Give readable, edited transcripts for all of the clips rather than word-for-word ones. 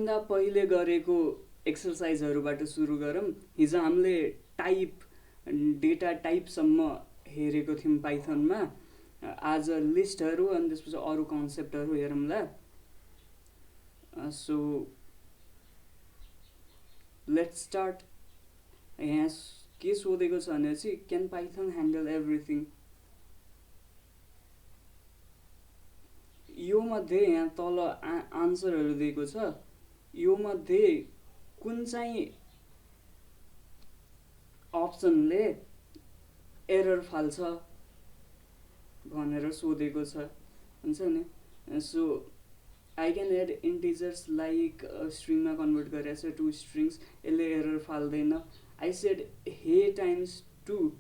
योभन्दा पहिले गरेको एक्सर्साइजहरूबाट सुरु गरौँ। हिजो हामीले डेटा टाइपसम्म हेरेको थियौँ पाइथनमा। आज लिस्टहरू अनि त्यसपछि अरू कन्सेप्टहरू हेरौँला। So let's start. यहाँ के सोधेको छ भने चाहिँ क्यान पाइथन ह्यान्डल एभ्रिथिङ। यो मध्ये यहाँ तल आन्सरहरू दिएको छ। यो मध्ये कुन चाहिँ अप्सनले एरर फाल्छ भनेर सोधेको छ, हुन्छ नि। So I can add integers like स्ट्रिङमा कन्भर्ट गरेर छ 2 स्ट्रिङ्स, यसले एरर फाल्दैन। आई सेड हे टाइम्स 2,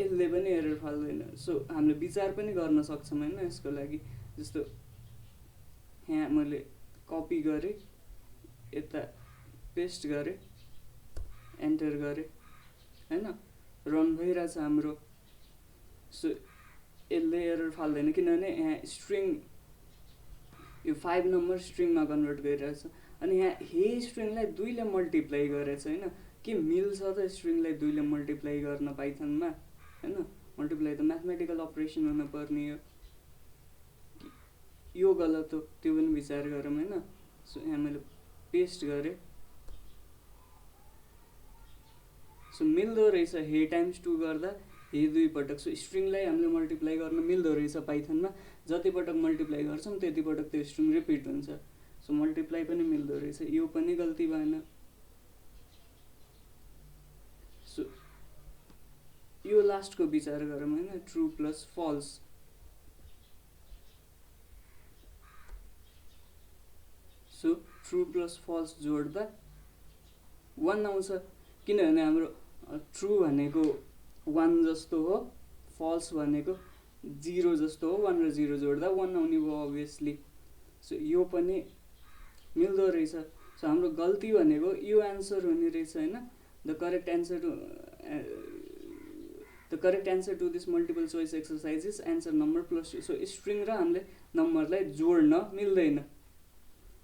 यसले पनि एरर फाल्दैन। सो हामीले विचार पनि गर्न सक्छौँ होइन यसको लागि। जस्तो यहाँ मैले कपी गरेँ, यता पेस्ट गरेँ, एन्टर गरेँ होइन, रन भइरहेछ हाम्रो। सो यसले एरर फाल्दैन किनभने यहाँ स्ट्रिङ, यो 5 नम्बर स्ट्रिङमा कन्भर्ट गरिरहेछ। अनि यहाँ हे स्ट्रिङलाई 2 ले मल्टिप्लाई गरेछ होइन। के मिल्छ त स्ट्रिङलाई 2 ले मल्टिप्लाई गर्न पाइथनमा होइन? मल्टिप्लाई त म्याथमेटिकल अपरेसन हुन पर्ने हो। यो गलत हो, त्यो पनि विचार गरौँ होइन। सो यहाँ मैले पेस्ट गरेँ। सो मिल्दो रहेछ, हे टाइम्स 2 गर्दा हे 2 पटक। सो स्ट्रिङलाई हामीले मल्टिप्लाई गर्न मिल्दो रहेछ पाइथनमा। जति पटक मल्टिप्लाई गर्छौँ त्यति पटक त्यो स्ट्रिङ रिपिट हुन्छ। सो मल्टिप्लाई पनि मिल्दो रहेछ, यो पनि गल्ती भएन। सो यो लास्टको विचार गरौँ होइन, true plus false. So true plus false जोड्दा 1 आउँछ किनभने हाम्रो ट्रु भनेको 1 जस्तो हो, फल्स भनेको 0 जस्तो हो। 1 र 0 जोड्दा 1 आउने भयो अभियसली। सो यो पनि मिल्दो रहेछ। सो हाम्रो गल्ती भनेको यो आन्सर हुने रहेछ होइन। The correct answer to this multiple choice exercise is answer number plus 2। So string र हामीले नम्बरलाई जोड्न मिल्दैन,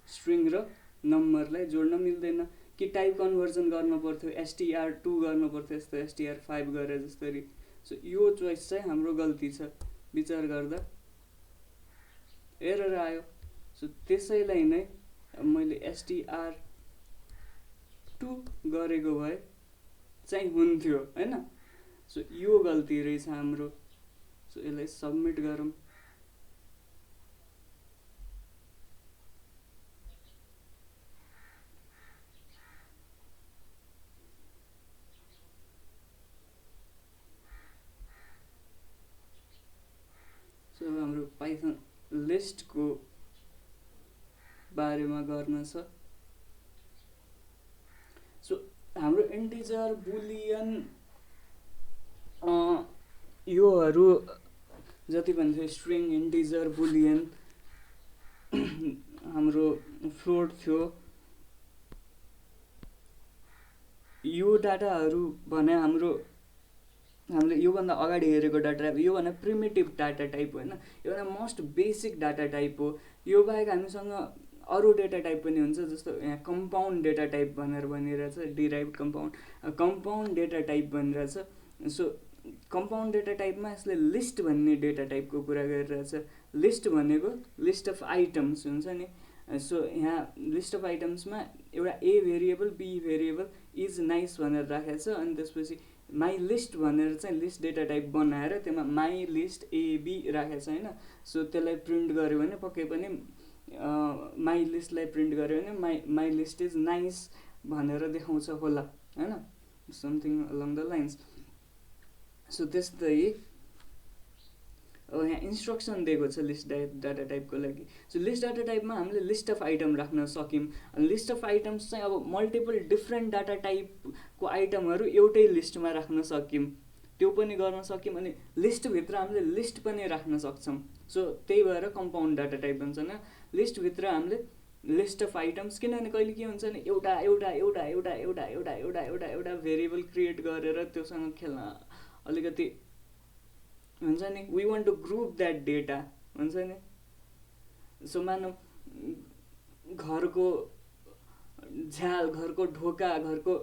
स्ट्रिङ र नम्बरलाई जोड्न मिल्दैन। कि टाइप कन्भर्जन गर्नु पर्थ्यो, STR2 गर्नु पर्थ्यो यस्तो STR5 गरे जस्तरी। सो यो चोइस चाहिँ हाम्रो गल्ती छ, विचार गर्दा एरर आयो। सो त्यसैलाई नै मैले STR2 गरेको भए चाहिँ हुन्थ्यो होइन। सो यो गल्ती रहेछ हाम्रो। सो यसलाई सबमिट गरौँ। सो हाम्रो पाइथन लिस्टको बारेमा गर्न छ। सो हाम्रो इन्टिजर, बुलियन योहरू जति पनि थियो, स्ट्रिङ, इन्टिजर, बुलियन, हाम्रो फ्लोट थियो, यो डाटाहरू भने हामीले योभन्दा अगाडि हेरेको डाटा टाइप, यो भने प्रिमिटिभ डाटा टाइप होइन, यो भने मोस्ट बेसिक डाटा टाइप हो। यो बाहेक हामीसँग अरू डेटा टाइप पनि हुन्छ, जस्तो यहाँ कम्पाउन्ड डेटा टाइप भनेर भनिरहेछ, डिराइभ्ड कम्पाउन्ड डेटा टाइप भनिरहेछ। सो कम्पाउन्ड डेटा टाइपमा यसले लिस्ट भन्ने डेटा टाइपको कुरा गरिरहेछ। लिस्ट भनेको लिस्ट अफ आइटम्स हुन्छ नि। सो यहाँ लिस्ट अफ आइटम्समा एउटा A variable, B variable, is nice भनेर राखेको छ। अनि त्यसपछि माई लिस्ट भनेर चाहिँ लिस्ट डेटा टाइप बनाएर त्यसमा माई लिस्ट एबी राखेको छ होइन। सो त्यसलाई प्रिन्ट गऱ्यो भने पक्कै पनि माई लिस्टलाई प्रिन्ट गऱ्यो भने माई लिस्ट इज नाइस भनेर देखाउँछ होला होइन, something along the lines. So त्यस्तै यहाँ इन्स्ट्रक्सन दिएको छ लिस्ट डाटा टाइपको लागि। सो लिस्ट डाटा टाइपमा हामीले लिस्ट अफ आइटम राख्न सक्यौँ। अनि लिस्ट अफ आइटम्स चाहिँ अब मल्टिपल डिफ्रेन्ट डाटा टाइपको आइटमहरू एउटै लिस्टमा राख्न सक्यौँ, त्यो पनि गर्न सक्यौँ। अनि लिस्टभित्र हामीले लिस्ट पनि राख्न सक्छौँ। सो त्यही भएर कम्पाउन्ड डाटा टाइप भन्छ न। लिस्टभित्र हामीले लिस्ट अफ आइटम्स, किनभने कहिले के हुन्छ भने एउटा भेरिएबल क्रिएट गरेर त्योसँग खेल्न अलिकति हुन्छ नि। We want to group that data हुन्छ नि। सो मानौ घरको झ्याल, घरको ढोका, घरको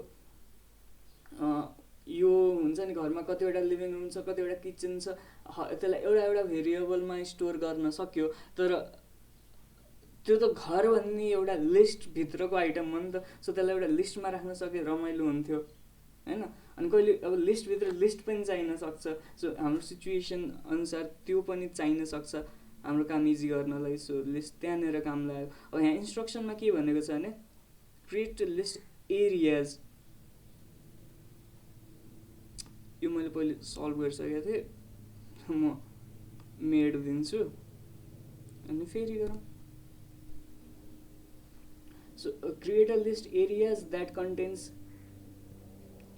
यो हुन्छ नि, घरमा कतिवटा लिभिङ रुम छ, कतिवटा किचन छ, त्यसलाई एउटा एउटा भेरिएबलमा स्टोर गर्न सक्यो। तर त्यो त घर भन्ने एउटा लिस्टभित्रको आइटम हो नि त। सो त्यसलाई एउटा लिस्टमा राख्न सके रमाइलो हुन्थ्यो होइन। अनि कहिले अब लिस्टभित्र लिस्ट पनि चाहिन सक्छ। सो हाम्रो सिचुएसन अनुसार त्यो पनि चाहिन सक्छ हाम्रो काम इजी गर्नलाई। सो लिस्ट त्यहाँनिर काम लाग्यो। अब यहाँ इन्स्ट्रक्सनमा के भनेको छ भने क्रिएट लिस्ट एरियाज। यो मैले पहिले सल्भ गरिसकेको थिएँ, म मेड दिन्छु अनि फेरि गरौँ। So create a list areas that contains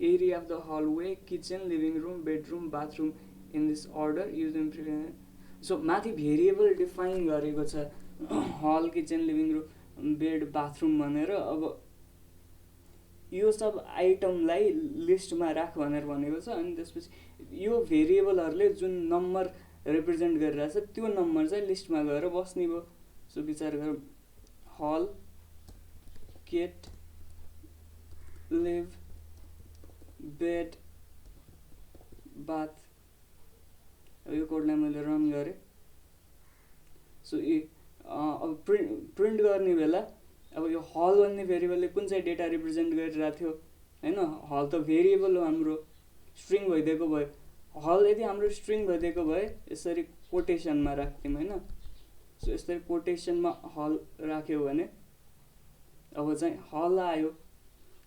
area of the hallway, kitchen, living room, bedroom, bathroom in this order using so माथि भेरिएबल डिफाइन गरेको छ hall, kitchen, living room, bed, bathroom भनेर। अब यो सब आइटमलाई लिस्टमा राख भनेर भनेको छ। अनि त्यसपछि यो भेरिएबलहरूले जुन नम्बर रिप्रेजेन्ट गरिरहेछ त्यो नम्बर चाहिँ लिस्टमा गएर बस्ने भयो। सो विचार गरौँ, हल, केट, लिभ, बेड, बाथ। अब यो कोडलाई मैले रन गरेँ। सो अब प्रिन्ट गर्ने बेला अब यो हल भन्ने भेरिएबलले कुन चाहिँ डेटा रिप्रेजेन्ट गरिरहेको थियो होइन। हल त भेरिएबल हो हाम्रो, स्ट्रिङ भइदिएको भए। हल यदि हाम्रो स्ट्रिङ भइदिएको भए यसरी कोटेसनमा राख्थ्यौँ होइन। सो यसरी कोटेसनमा हल राख्यो भने अब चाहिँ हल आयो।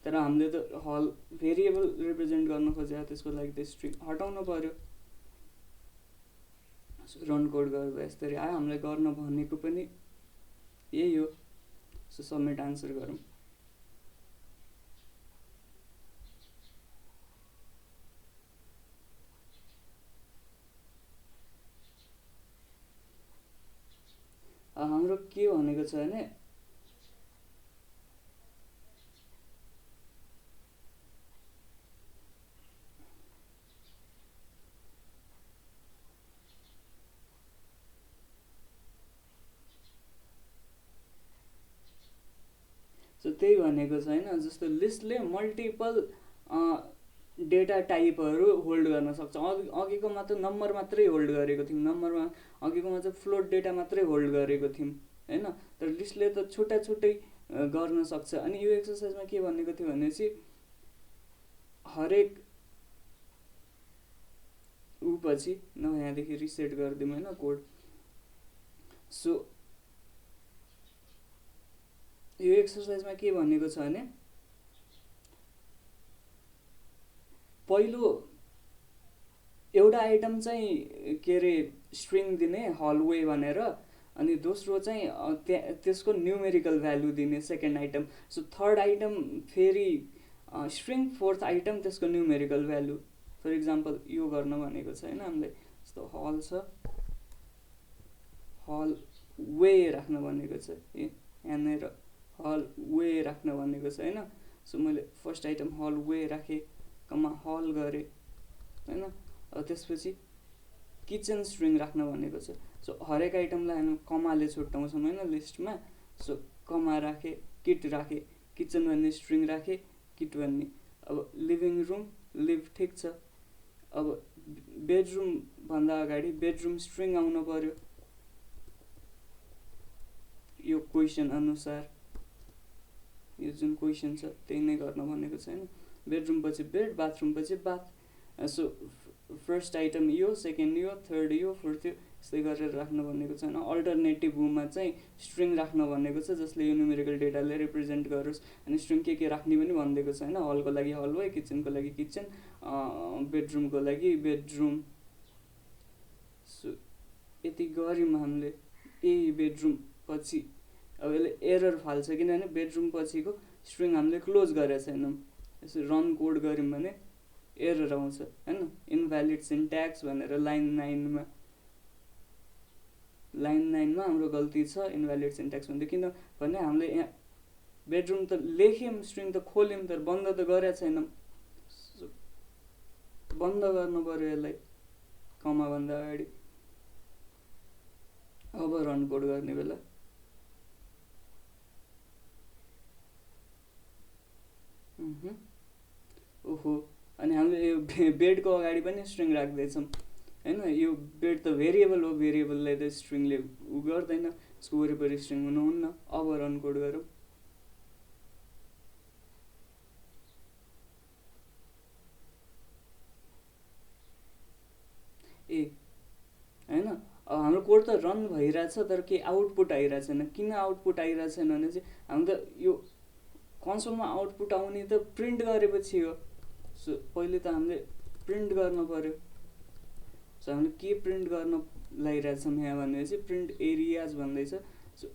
तर हामीले त हल भेरिएबल रिप्रेजेन्ट गर्न खोजेको, त्यसको लागि त स्ट्रिङ हटाउनु पर्यो। रन कोड गर्दा यसरी आयो। हामीले गर्न भनेको पनि यही हो। सो सबमिट आन्सर गरौँ। हाम्रो के भनेको छ भने सो त्यही भनेको छ होइन। जस्तो लिस्टले मल्टिपल डेटा टाइपहरू होल्ड गर्न सक्छ। अघिकोमा त नम्बर मात्रै होल्ड गरेको थियौँ, नम्बरमा अघिकोमा चाहिँ फ्लोट डेटा मात्रै होल्ड गरेको थियौँ होइन। तर लिस्टले त छुट्टा छुट्टै गर्न सक्छ। अनि यो एक्सर्साइजमा के भनेको थियो भनेपछि हरेक पछि न यहाँदेखि रिसेट गरिदिउँ होइन कोड। सो यो एक्सर्साइजमा के भनेको छ भने पहिलो एउटा आइटम चाहिँ के अरे स्ट्रिङ दिने हलवे भनेर, अनि दोस्रो चाहिँ त्यसको न्युमेरिकल भ्यालु दिने second item. So third item फेरि स्ट्रिङ, फोर्थ आइटम त्यसको न्युमेरिकल भ्यालु। फर इक्जाम्पल यो गर्न भनेको छ होइन हामीले। जस्तो हल छ, हल वे राख्न भनेको छ, यहाँनिर हल वे राख्न भनेको छ होइन। सो मैले फर्स्ट आइटम हल वे राखेँ, कमा हल गरेँ होइन। अब त्यसपछि किचन स्ट्रिङ राख्न भनेको छ। सो हरेक आइटमलाई हामी कमाले छुट्याउँछौँ होइन लिस्टमा। सो कमा राखेँ, किट राखेँ, किचन भन्ने स्ट्रिङ राखेँ, किट भन्ने। अब लिभिङ रुम, लिभ ठिक छ। अब बेडरुम भन्दा अगाडि बेडरुम स्ट्रिङ आउनु पर्यो यो क्वेसन अनुसार। यो जुन क्वेसन छ त्यही नै गर्न भनेको छ होइन। बेडरुम पछि बेड, बाथरुम पछि बाथ। सो फर्स्ट आइटम यो, सेकेन्ड यो, थर्ड यो, फोर्थ यो, यस्तै गरेर राख्न भनेको छ होइन। अल्टरनेटिभ वेमा चाहिँ स्ट्रिङ राख्न भनेको छ जसले यो न्युमेरिकल डेटाले रिप्रेजेन्ट गरोस्। अनि स्ट्रिङ के राख्ने पनि भनिदिएको छ होइन। हलको लागि हलवे, किचनको लागि किचन, बेडरुमको लागि बेडरुम। सो यति गऱ्यौँ हामीले। बेडरुम पछि अब यसले एरर फाल्छ किनभने बेडरुम पछिको स्ट्रिङ हामीले क्लोज गरेको छैनौँ। यसो रन कोड गऱ्यौँ भने एरर आउँछ होइन। इनभ्यालिड सिन्ट्याक्स भनेर लाइन 9मा हाम्रो गल्ती छ, इनभ्यालिड सिन्ट्याक्स भन्दै। किनभने हामीले यहाँ बेडरुम त लेख्यौँ, स्ट्रिङ त खोल्यौँ, तर बन्द त गरेका छैनौँ। बन्द गर्नु पर्यो यसलाई कमाभन्दा अगाडि। अब रन कोड गर्ने बेला ओहो, अनि हामीले यो बेडको अगाडि पनि स्ट्रिङ राख्दैछौँ होइन। यो बेड त भेरिएबल हो, भेरिएबललाई त स्ट्रिङले उ गर्दैन, यसको वरिपरि स्ट्रिङ हुनुहुन्न। अब रन कोड गरौँ। ए होइन, अब हाम्रो कोड त रन भइरहेछ तर केही आउटपुट आइरहेको छैन। किन आउटपुट आइरहेको छैन भने चाहिँ हामी त यो कन्सोलमा आउटपुट आउने त प्रिन्ट गरेपछि हो। सो पहिले त हामीले प्रिन्ट गर्न पर्यो। सो हामीले के प्रिन्ट गर्न लागिरहेछौँ यहाँ भनेपछि प्रिन्ट एरियाज भन्दैछ। सो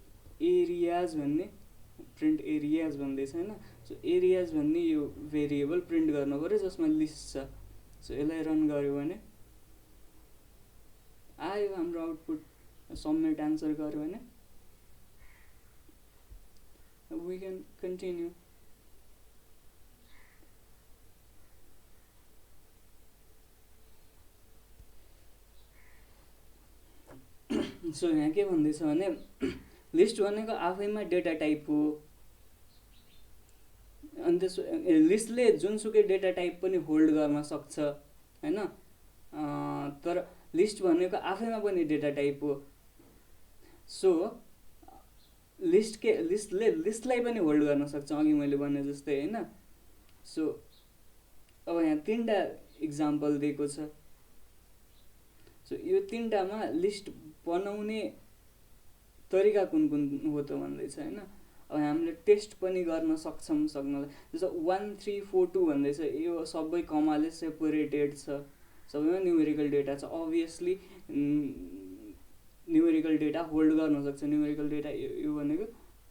एरियाज भन्ने प्रिन्ट एरियाज भन्दैछ होइन। सो एरियाज भन्ने यो भेरिएबल प्रिन्ट गर्नु पर्यो जसमा लिस्ट छ। सो यसलाई रन गऱ्यो भने आयो हाम्रो आउटपुट, सबमिट एन्सर गऱ्यो भने वी क्यान कन्टिन्यू। सो यहाँ के भन्दैछ भने लिस्ट भनेको आफैमा डेटा टाइप हो, अनि त्यसो लिस्टले जुनसुकै डेटा टाइप पनि होल्ड गर्न सक्छ होइन। तर लिस्ट भनेको आफैमा पनि डेटा टाइप हो। सो लिस्टले लिस्टलाई पनि होल्ड गर्न सक्छ, अघि मैले भने जस्तै होइन। सो अब यहाँ 3टा इक्जाम्पल दिएको छ। सो यो 3टामा लिस्ट बनाउने तरिका कुन कुन हो त भन्दैछ होइन। अब हामीले टेस्ट पनि गर्न सक्छौँ सक्नलाई, जस्तो 1 3 4 2 भन्दैछ, यो सबै कमाले सेपरेटेड छ, सबैमा न्युमेरिकल डेटा छ। अभियसली न्युमेरिकल डेटा होल्ड गर्न सक्छ। न्युमेरिकल डेटा यो भनेको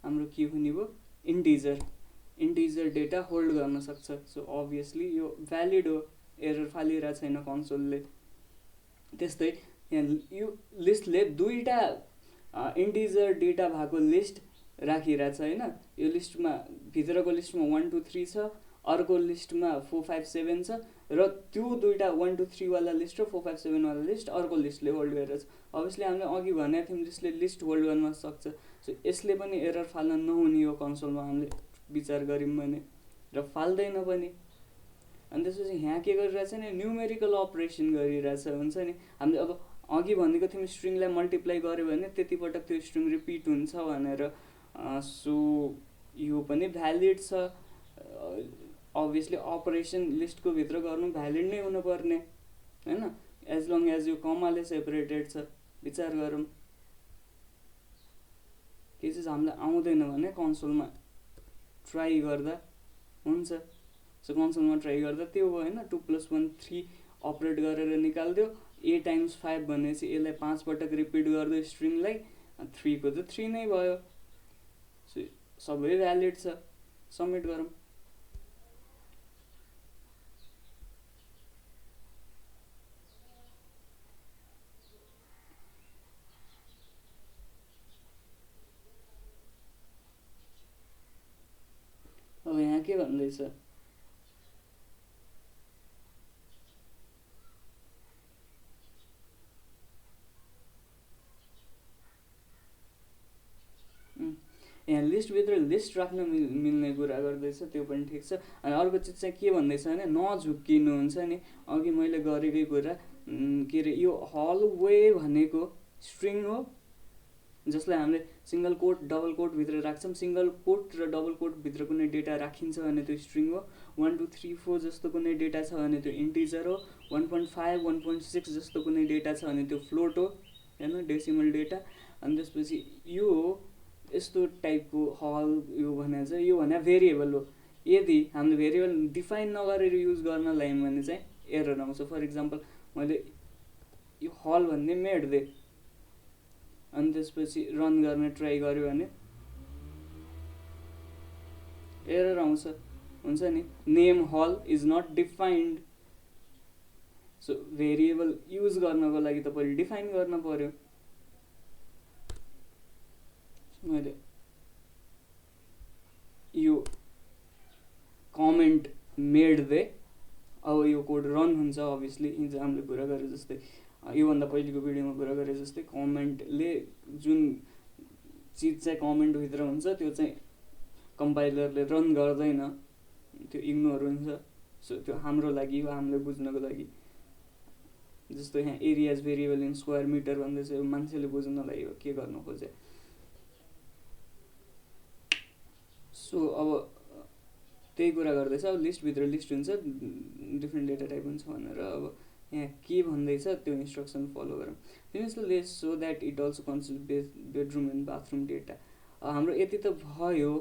हाम्रो के हुने भयो, इन्टिजर डेटा होल्ड गर्न सक्छ। सो अभियसली यो भ्यालिड हो, एरर फालिरहेको छैन कन्सोलले। त्यस्तै यहाँ यो लिस्टले 2टा इन्टिजर डेटा भएको लिस्ट राखिरहेछ होइन। यो लिस्टमा भित्रको लिस्टमा 1 2 3 छ, अर्को लिस्टमा 4 5 7 छ, र त्यो 2टा 1 2 3 वाला लिस्ट र 4 5 7 वाला लिस्ट अर्को लिस्टले होल्ड गरेछ। अभियसली हामीले अघि भनेको थियौँ लिस्टले लिस्ट होल्ड गर्न सक्छ। सो यसले पनि एरर फाल्न नहुने हो कन्सोलमा हामीले विचार गऱ्यौँ भने, र फाल्दैन पनि। अनि त्यसपछि यहाँ के गरिरहेछ नि, न्युमेरिकल अपरेसन गरिरहेछ हुन्छ नि। हामीले अब अघि भनेको थियौँ स्ट्रिङलाई मल्टिप्लाई गऱ्यो भने त्यति पटक त्यो स्ट्रिङ रिपिट हुन्छ भनेर। सो यो पनि भ्यालिड छ। अभियसली अपरेसन लिस्टको भित्र गर्नु भ्यालिड नै हुनुपर्ने होइन, एज लङ एज यो कमाले सेपरेटेड छ। विचार गरौँ, के चिज हामीलाई आउँदैन भने कन्सोलमा ट्राई गर्दा हुन्छ। सो कन्सोलमा ट्राई गर्दा त्यो भयो होइन, 2 + 1 3 अपरेट गरेर निकालिदियो। a × 5 भनेपछि यसलाई 5 पटक रिपिट गरिदियो स्ट्रिङलाई, 3 को त 3 नै भयो। सो सबै भ्यालिड छ। सबमिट गरौँ। अब यहाँ के भन्दैछ, यहाँ लिस्टभित्र लिस्ट राख्न मिल्ने कुरा गर्दैछ, त्यो पनि ठिक छ। अनि अर्को चिज चाहिँ के भन्दैछ भने नझुक्किनु हुन्छ नि। अघि मैले गरेकै कुरा के अरे, यो हलवे भनेको स्ट्रिङ हो जसलाई हामीले सिङ्गल कोट डबल कोटभित्र राख्छौँ। सिङ्गल कोट र डबल कोटभित्र कुनै डेटा राखिन्छ भने त्यो स्ट्रिङ हो। 1 2 3 4 जस्तो कुनै डेटा छ भने त्यो इन्टिजर हो। 1.5 1.6 जस्तो कुनै डेटा छ भने त्यो फ्लोट हो होइन, डेसिमल डेटा। अनि त्यसपछि यो यस्तो टाइपको हल यो भने चाहिँ यो भने भेरिएबल हो। यदि हामीले भेरिएबल डिफाइन नगरेर युज गर्न लाग्यौँ भने चाहिँ एरर आउँछ। फर इक्जाम्पल मैले यो हल भन्ने मेड दे, अनि त्यसपछि रन गर्न ट्राई गर्यो भने एरर आउँछ हुन्छ नि, name hall is not defined. So variable use गर्नको लागि त पहिले डिफाइन गर्न पर्यो। मैले यो कमेन्ट मेड दे, अब यो कोड रन हुन्छ अभियसली, हिजो हामीले कुरा गरे जस्तै। योभन्दा पहिलेको भिडियोमा कुरा गरे जस्तै कमेन्टले जुन चिज चाहिँ कमेन्टभित्र हुन्छ त्यो चाहिँ कम्पाइलरले रन गर्दैन, त्यो इग्नोर हुन्छ। सो त्यो हाम्रो लागि हो, हामीले बुझ्नको लागि। जस्तो यहाँ areas variable in square metre भन्दैछ, यो मान्छेले बुझ्नलाई हो के गर्नु खोजे। सो अब त्यही कुरा गर्दैछ, अब लिस्टभित्र लिस्ट हुन्छ, डिफ्रेन्ट डेटा टाइप हुन्छ भनेर। अब यहाँ के भन्दैछ त्यो इन्स्ट्रक्सन फलो गरौँ। Finish the list so that it also consider bedroom and bathroom data. हाम्रो यति त भयो।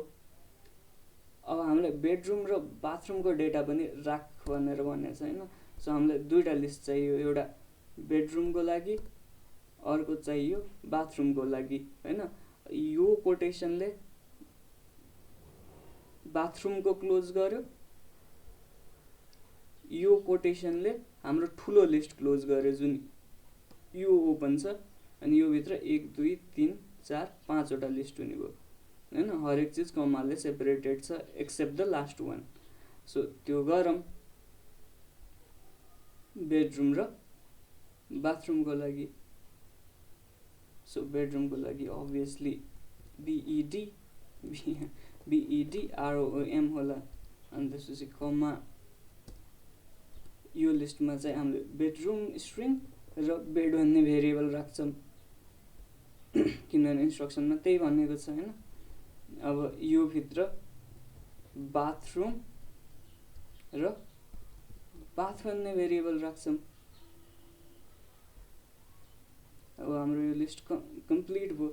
अब हामीलाई बेडरुम र बाथरुमको डेटा पनि राख भनेर भनेको छ होइन। सो हामीलाई दुईवटा लिस्ट चाहियो, एउटा बेडरुमको लागि, अर्को चाहियो बाथरुमको लागि होइन। यो कोटेसनले बाथरुमको क्लोज गर्यो, यो कोटेसनले हाम्रो ठुलो लिस्ट क्लोज गर्यो जुन यो ओपन छ। अनि यो भित्र 1 2 3 4 5वटा लिस्ट हुने भयो होइन। हरेक चिज कमाले सेपरेटेड छ except the last one. So त्यो गरौँ बेडरुम र बाथरुमको लागि। सो बेडरुमको लागि अभियसली BED होला। अनि त्यसपछि कमा यो लिस्टमा चाहिँ हामीले बेडरुम स्ट्रिङ र बेड भन्ने भेरिएबल राख्छौँ किनभने इन्स्ट्रक्सनमा त्यही भनेको छ होइन। अब यो भित्र बाथरुम र बाथ भन्ने भेरिएबल राख्छौँ। अब हाम्रो यो लिस्ट कम्प्लिट भयो।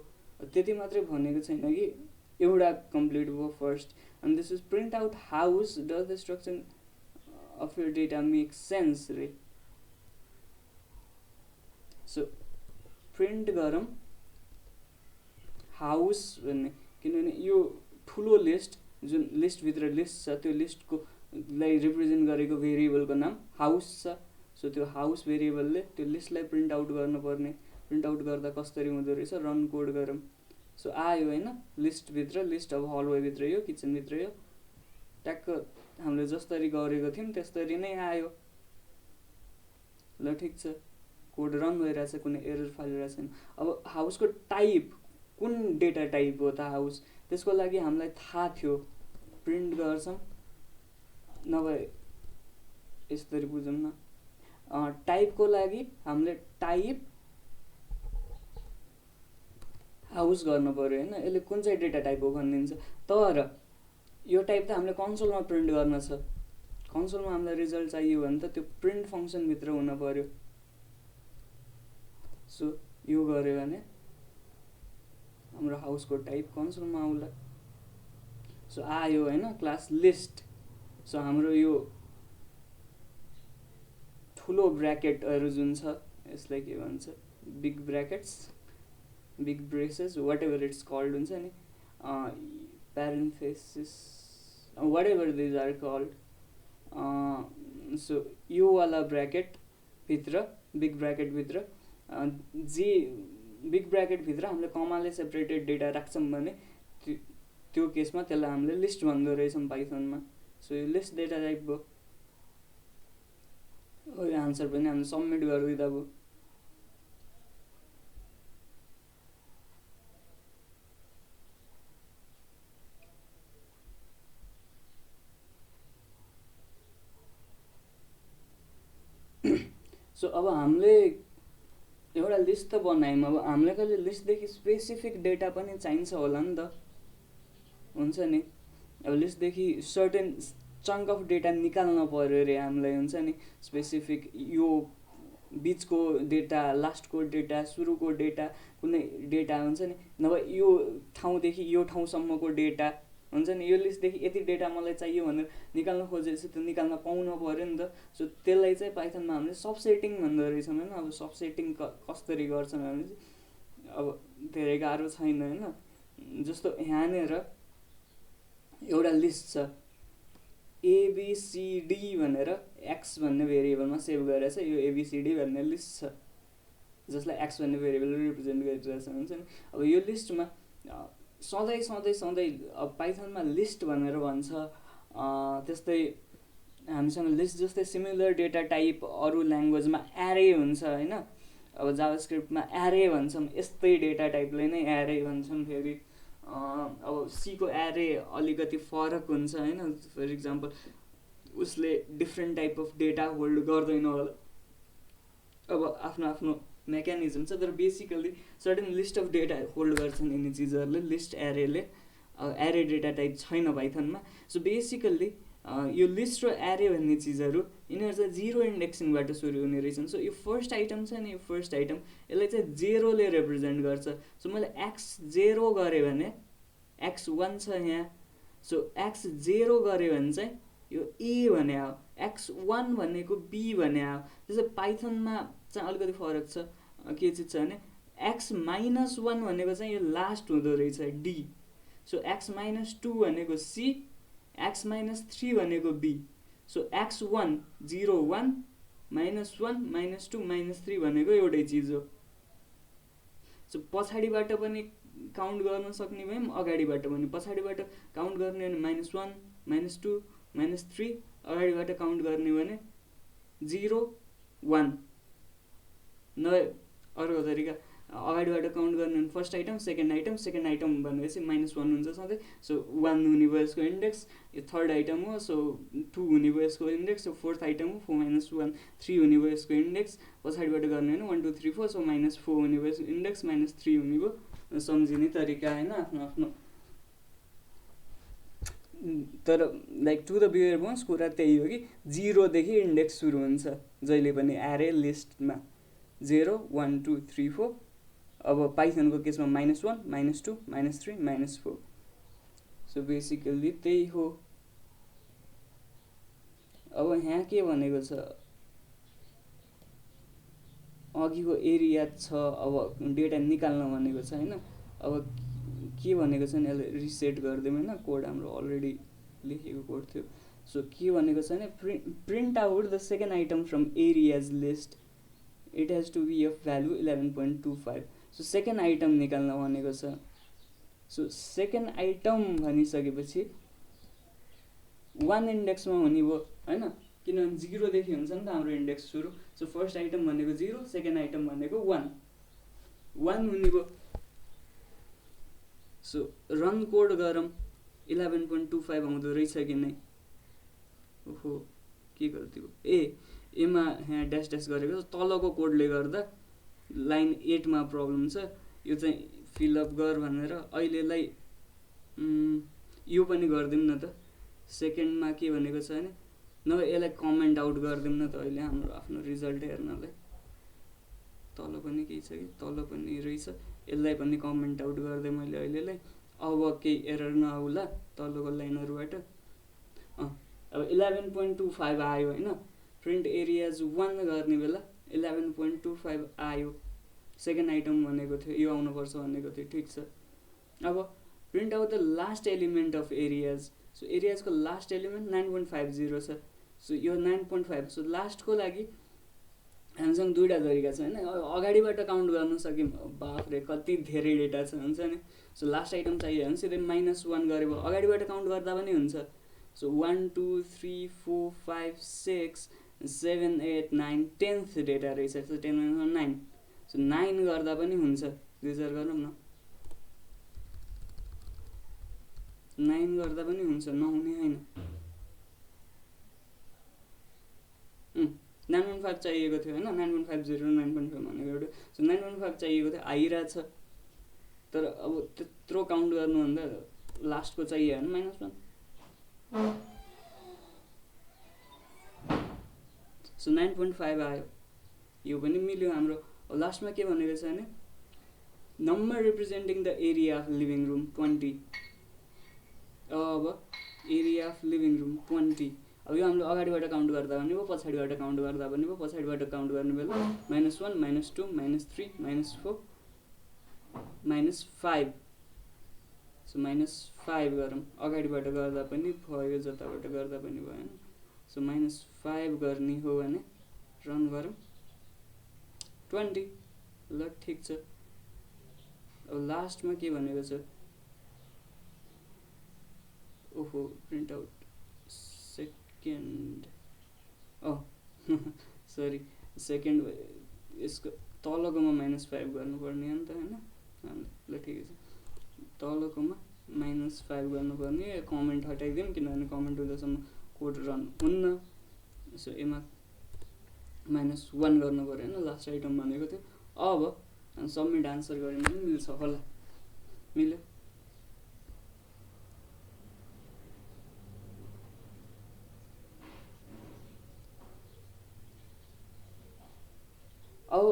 त्यति मात्रै भनेको छैन कि एउटा कम्प्लिट भयो फर्स्ट। अनि this is print out house does the structure of your data make sense रे। सो प्रिन्ट गरौँ हाउस भन्ने, किनभने यो ठुलो लिस्ट जुन लिस्टभित्र लिस्ट छ त्यो लिस्टको लाई रिप्रेजेन्ट गरेको भेरिएबलको नाम हाउस छ। सो त्यो हाउस भेरिएबलले त्यो लिस्टलाई प्रिन्ट आउट गर्नुपर्ने। प्रिन्ट आउट गर्दा कसरी हुँदो रहेछ रन कोड गरौँ। सो आयो होइन लिस्टभित्र लिस्ट। अब हलवेभित्र यो किचनभित्र यो ट्याक्क हामीले जसरी गरेको थियौँ त्यस्तरी नै आयो। ल ठिक छ, कोड रन भइरहेछ, कुनै एरर फालिरहेको छैन। अब हाउसको टाइप कुन डेटा टाइप हो त हाउस, त्यसको लागि हामीलाई थाहा थियो, प्रिन्ट गर्छौँ। नभए यसरी बुझौँ न, टाइपको लागि हामीले टाइप हाउस गर्नु पर्यो होइन। यसले कुन चाहिँ डेटा टाइप हो भनिदिन्छ। तर यो टाइप त हामीले कन्सोलमा प्रिन्ट गर्न छ। कन्सोलमा हामीलाई रिजल्ट चाहियो भने त त्यो प्रिन्ट फङ्सनभित्र हुन पर्यो। सो यो गर्यो भने हाम्रो हाउसको टाइप कन्सोलमा आउला। सो आयो होइन क्लास लिस्ट। सो हाम्रो यो ठुलो ब्र्याकेटहरू जुन छ यसलाई के भन्छ, big brackets, big braces, whatever it's called हुन्छ नि, parenthesis, whatever these are called. So यो वाला ब्र्याकेटभित्र, बिग ब्र्याकेटभित्र जे बिग ब्र्याकेटभित्र हामीले कमाले सेपरेटेड डेटा राख्छौँ भने त्यो केसमा त्यसलाई हामीले लिस्ट भन्दो रहेछौँ पाइथनमा। सो यो लिस्ट डेटा टाइप भयो। यो आन्सर पनि हामीले सबमिट गरिदिँदा भयो। सो अब हामीले एउटा लिस्ट त बनायौँ। अब हामीलाई कहिले लिस्टदेखि स्पेसिफिक डेटा पनि चाहिन्छ होला नि त, हुन्छ नि। अब लिस्टदेखि सर्टेन चङ्क अफ डेटा निकाल्न पर्यो अरे हामीलाई, हुन्छ नि। स्पेसिफिक यो बिचको डेटा, लास्टको डेटा, सुरुको डेटा, कुनै डेटा हुन्छ नि। नभए यो ठाउँदेखि यो ठाउँसम्मको डेटा हुन्छ नि। यो लिस्टदेखि यति डेटा मलाई चाहियो भनेर निकाल्न खोजेपछि त्यो निकाल्न पाउनु पऱ्यो नि त। सो त्यसलाई चाहिँ पाइथनमा हामीले सब सेटिङ भन्दो रहेछौँ होइन। अब सब सेटिङ कसरी गर्छौँ भने चाहिँ अब धेरै गाह्रो छैन होइन। जस्तो यहाँनिर एउटा लिस्ट छ ABCD भनेर एक्स भन्ने भेरिएबलमा सेभ गरेर छ। यो ABCD भन्ने लिस्ट छ जसलाई एक्स भन्ने भेरिएबल रिप्रेजेन्ट गरिरहेछ, हुन्छ नि। अब यो लिस्टमा सधैँ अब पाइथनमा लिस्ट भनेर भन्छ। त्यस्तै हामीसँग लिस्ट जस्तै सिमिलर डेटा टाइप अरू ल्याङ्ग्वेजमा एरे हुन्छ होइन। अब जाभास्क्रिप्टमा एरे भन्छौँ, यस्तै डेटा टाइपले नै एरे भन्छौँ। फेरि अब सीको एरे अलिकति फरक हुन्छ होइन। फर इक्जाम्पल उसले different type of data hold गर्दैन होला, अब आफ्नो आफ्नो मेकानिजम छ, तर basically certain list of data hold गर्छन् यिनी चिजहरूले, लिस्ट एरेले। एरे डेटा टाइप छैन पाइथनमा। सो बेसिकल्ली यो लिस्ट र एरे भन्ने चिजहरू यिनीहरू चाहिँ 0 इन्डेक्सिङबाट सुरु हुने रहेछन्। सो यो फर्स्ट आइटम छ नि, यो फर्स्ट आइटम यसलाई चाहिँ 0ले रिप्रेजेन्ट गर्छ। सो मैले x0 गरेँ भने x1 छ यहाँ, सो x0 गरेँ भने चाहिँ यो a भने हो, x1 भनेको b भने हो। त्यसै पाइथनमा चाहिँ अलिकति फरक छ, के चिज छ भने x-1 भनेको चाहिँ यो लास्ट हुँदो रहेछ d, सो x-2 भनेको c, x-3 भनेको b, सो x1 0 1 -1 -2 -3 भनेको एउटै चिज हो। सो पछाडिबाट पनि काउन्ट गर्न सक्ने भयौँ, अगाडिबाट पनि। पछाडिबाट काउन्ट गर्ने भने -1 -2 -3, अगाडिबाट काउन्ट गर्ने भने 0 1। न अर्को तरिका, अगाडिबाट काउन्ट गर्ने भने फर्स्ट आइटम सेकेन्ड आइटम भनेपछि -1 हुन्छ सधैँ। सो 1 हुने भयो यसको इन्डेक्स, यो थर्ड आइटम हो। सो 2 हुने भयो यसको इन्डेक्स, सो फोर्थ आइटम हो 4 -1, 3 हुने भयो यसको इन्डेक्स। पछाडिबाट गर्ने भने 1 2 3 4, सो -4 हुने भयो यसको इन्डेक्स, -3 हुने भयो। सम्झिने तरिका होइन आफ्नो आफ्नो। तर like to the bare bones कुरा त्यही हो कि 0 देखि इन्डेक्स सुरु हुन्छ जहिले पनि एरे लिस्टमा, 0 1 2 3 4। अब पाइथनको केसमा -1 -2 -3 -4। सो बेसिकल्ली त्यही हो। अब यहाँ के भनेको छ, अघिको एरिया छ, अब डेटा निकाल्न भनेको छ होइन। अब के भनेको छ नि, यसलाई रिसेट गरिदिउँ होइन, कोड हाम्रो अलरेडी लेखेको कोड थियो। सो के भनेको छ भने print out the second item from areas list, it has to be of value 11.25। So second item निकाल्न भनेको छ। सो सेकेन्ड आइटम भनिसकेपछि 1 इन्डेक्समा हुने भयो होइन, किनभने 0 देखि हुन्छ नि त हाम्रो इन्डेक्स सुरु। सो फर्स्ट आइटम भनेको 0, सेकेन्ड आइटम भनेको 1 हुने भयो। सो रन कोड गरौँ, 11.25 आउँदो रहेछ कि नै। ओहो के गल्ती भयो, एमा यहाँ ड्यास ड्यास गरेको छ, तलको कोडले गर्दा लाइन 8 मा प्रब्लम छ। यो चाहिँ फिलअप गर भनेर अहिलेलाई यो पनि गरिदिउँ न त। सेकेन्डमा के भनेको छ भने नभए यसलाई कमेन्ट आउट गरिदिउँ न त अहिले हाम्रो आफ्नो रिजल्ट हेर्नलाई। तल पनि केही छ कि, तल पनि रहेछ, यसलाई पनि कमेन्ट आउट गरिदिएँ मैले अहिलेलाई। अब केही एरर नआउला तलको लाइनहरूबाट। अब 11.25 आयो होइन, प्रिन्ट एरियाज 1 गर्ने बेला 11.25 आयो। सेकेन्ड आइटम भनेको थियो, यो आउनुपर्छ भनेको थियो, ठिक छ। अब print out the last element of arrays. So एरियाजको लास्ट एलिमेन्ट 9.50 छ। सो यो 9.5, सो लास्टको लागि हामीसँग दुईवटा तरिका छ होइन। अगाडिबाट काउन्ट गर्न सक्यौँ, बाफरे कति धेरै डेटा छ, हुन्छ नि। सो लास्ट आइटम चाहियो भने सिधै -1 गरे भयो, अगाडिबाट काउन्ट गर्दा पनि हुन्छ। सो 1 2 3 4 5 6 7 8 9 10th डेटा रहेछ। सो 10 - 9, सो 9 गर्दा पनि हुन्छ। विचार गरौँ न, 9 गर्दा पनि हुन्छ, नहुने होइन। 9.5 चाहिएको थियो होइन, 9.50 9.5 भनेको एउटा। सो 9.5 चाहिएको थियो, आइरहेछ। तर अब त्यत्रो काउन्ट गर्नुभन्दा लास्टको चाहियो भने -1। सो 9.5 आयो, यो पनि मिल्यो हाम्रो। लास्टमा के भनेको छ भने number representing the area of living room 20। अब एरिया अफ लिभिङ रुम 20, अब यो हाम्रो अगाडिबाट काउन्ट गर्दा पनि भयो, पछाडिबाट काउन्ट गर्दा पनि भयो। पछाडिबाट काउन्ट गर्ने बेला -1 -2 -3 -4 -5। सो -5 गरौँ, अगाडिबाट गर्दा पनि भयो, जताबाट गर्दा पनि भयो होइन। सो -5 गर्ने हो भने रन गरौँ, 20। ल ठिक छ। अब लास्टमा के भनेको छ, ओहो print out second, sorry second, यसको तलकोमा -5 गर्नुपर्ने हो नि त होइन। ल ठिकै छ, तलकोमा -5 गर्नुपर्ने। कमेन्ट हटाइदिउँ किनभने कमेन्ट हुँदासम्म कोड रन हुन्न। सो यसमा -1 गर्नु पऱ्यो होइन, लास्ट आइटम भनेको थियो। अब सबमिट आन्सर गऱ्यो भने मिल्छ होला, मिल्यो। अब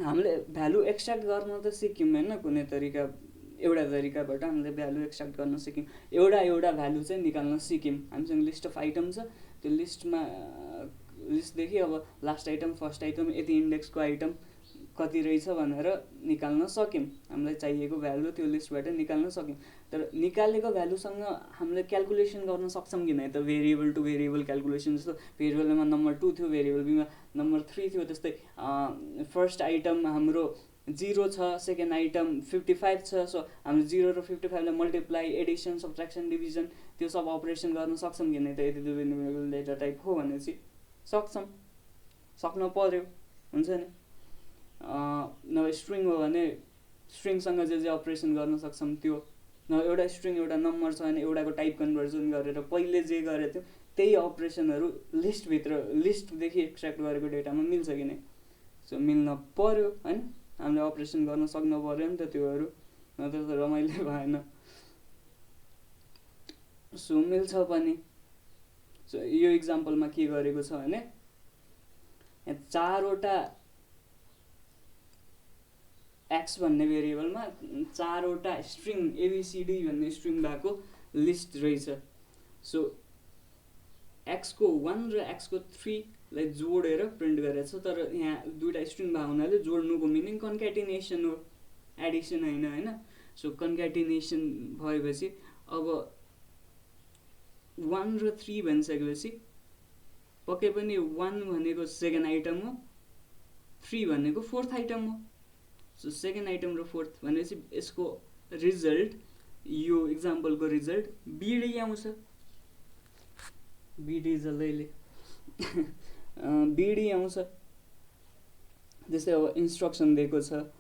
हामीले भ्यालु एक्सट्र्याक्ट गर्न त सिक्यौँ होइन, कुनै तरिका एउटा तरिकाबाट हामीले भ्यालु एक्सट्र्याक्ट गर्न सिक्यौँ। एउटा भ्यालु चाहिँ निकाल्न सिक्यौँ। हामीसँग लिस्ट अफ आइटम छ, त्यो लिस्टदेखि अब लास्ट आइटम फर्स्ट आइटम यति इन्डेक्सको आइटम कति रहेछ भनेर निकाल्न सक्यौँ। हामीलाई चाहिएको भ्यालु त्यो लिस्टबाट निकाल्न सक्यौँ। तर निकालेको भ्यालुसँग हामीले क्यालकुलेसन गर्न सक्छौँ कि नै त, भेरिएबल टु भेरिएबल क्यालकुलेसन। जस्तो भेरिएबल एमा नम्बर 2 थियो, भेरिएबल बीमा नम्बर 3 थियो। त्यस्तै फर्स्ट आइटम हाम्रो 0 छ, सेकेन्ड आइटम 55 छ। सो हामीले 0 र 55 लाई मल्टिप्लाई, एडिसन, सब्ट्र्याक्सन, डिभिजन त्यो सब अपरेसन गर्न सक्छौँ कि नै त। यदि भेरिएबल डेटा टाइप हो भनेपछि सक्छौँ, सक्नु पर्यो, हुन्छ नि। नभए स्ट्रिङ हो भने स्ट्रिङसँग जे अपरेसन गर्न सक्छौँ त्यो। नभए एउटा स्ट्रिङ एउटा नम्बर छ भने एउटाको टाइप कन्भर्जन गरेर पहिले जे गरेको थियो त्यही अपरेसनहरू लिस्टदेखि एक्सट्र्याक्ट गरेको डेटामा मिल्छ कि नै। सो मिल्न पर्यो होइन, हामीले अपरेसन गर्न सक्नु पर्यो नि त त्योहरू, नत्र त रमाइलो भएन। सो मिल्छ पनि। सो यो इक्जाम्पलमा के गरेको छ भने यहाँ 4वटा एक्स भन्ने भेरिएबलमा 4वटा स्ट्रिङ एबिसिडी भन्ने स्ट्रिङ भएको लिस्ट रहेछ। सो एक्सको 1 र एक्सको 3 लाई जोडेर प्रिन्ट गरेको छ। तर यहाँ दुईवटा स्ट्रिङ भएको हुनाले जोड्नुको मिनिङ कन्क्याटिनेसन हो, एडिसन होइन। सो कन्क्याटिनेसन भएपछि अब 1 र 3 भनिसकेपछि पक्कै पनि 1 भनेको सेकेन्ड आइटम हो, 3 भनेको फोर्थ आइटम हो। सो सेकेन्ड आइटम र फोर्थ भनेपछि यसको रिजल्ट, यो इक्जाम्पलको रिजल्ट बिडी आउँछ। बिडी जसले बिडी आउँछ। जस्तै अब इन्स्ट्रक्सन दिएको छ,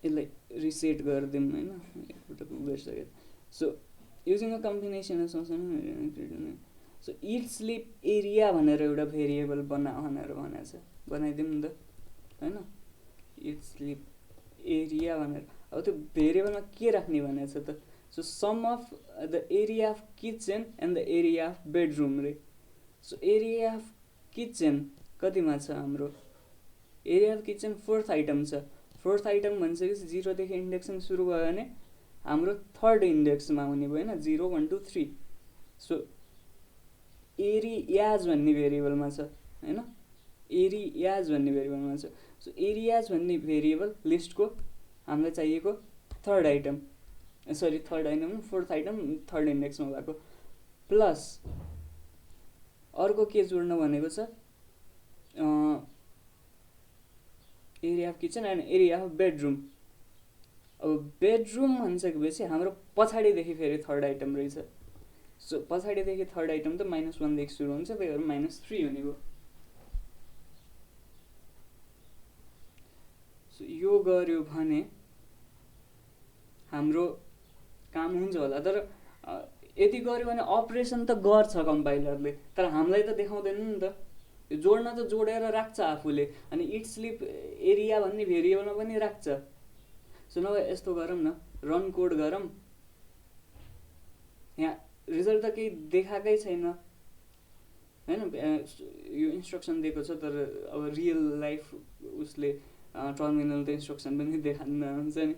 यसलाई रिसेट गरिदिउँ होइन, एकपटक गरिसकेँ। So using a combination so it sleep area भनेर एउटा भेरिएबल भनेर भनेको छ, बनाइदिउँ नि त होइन। इट स्लिप एरिया भनेर अब त्यो भेरिएबलमा के राख्ने भनेको छ त। So sum of the area of kitchen and the area of bedroom रे। सो एरिया अफ किचन कतिमा छ हाम्रो, area of kitchen fourth item छ। फोर्थ आइटम भनिसकेपछि 0 देखि इन्डेक्सन सुरु भयो भने हाम्रो थर्ड इन्डेक्समा हुने भयो होइन, 0 1 2 3। सो एरियाज भन्ने भेरिएबलमा छ होइन, एरियाज भन्ने भेरिएबलमा छ। सो एरियाज भन्ने भेरिएबल लिस्टको हामीलाई चाहिएको फोर्थ आइटम थर्ड इन्डेक्समा भएको। प्लस अर्को के जोड्न भनेको छ, area of kitchen and area of bedroom. अब बेडरुम भनिसकेपछि हाम्रो पछाडिदेखि फेरि थर्ड आइटम रहेछ। सो पछाडिदेखि थर्ड आइटम त -1 देखि सुरु हुन्छ, त्यही भएर -3 हुने भयो। सो यो गर्यो भने हाम्रो काम हुन्छ होला। तर यति गर्यो भने अपरेसन त गर्छ कम्पाइलरले, तर हामीलाई त देखाउँदैन नि त। जोड्न त जोडेर राख्छ आफूले, अनि इट स्लिप एरिया भन्ने भेरिएबलमा पनि राख्छ। सो नभए यस्तो गरौँ न, रन कोड गरौँ। यहाँ रिजल्ट त केही देखाएकै छैन होइन, यो इन्स्ट्रक्सन दिएको छ तर अब रियल लाइफ उसले टर्मिनल त इन्स्ट्रक्सन पनि देखाउन हुन्छ नि,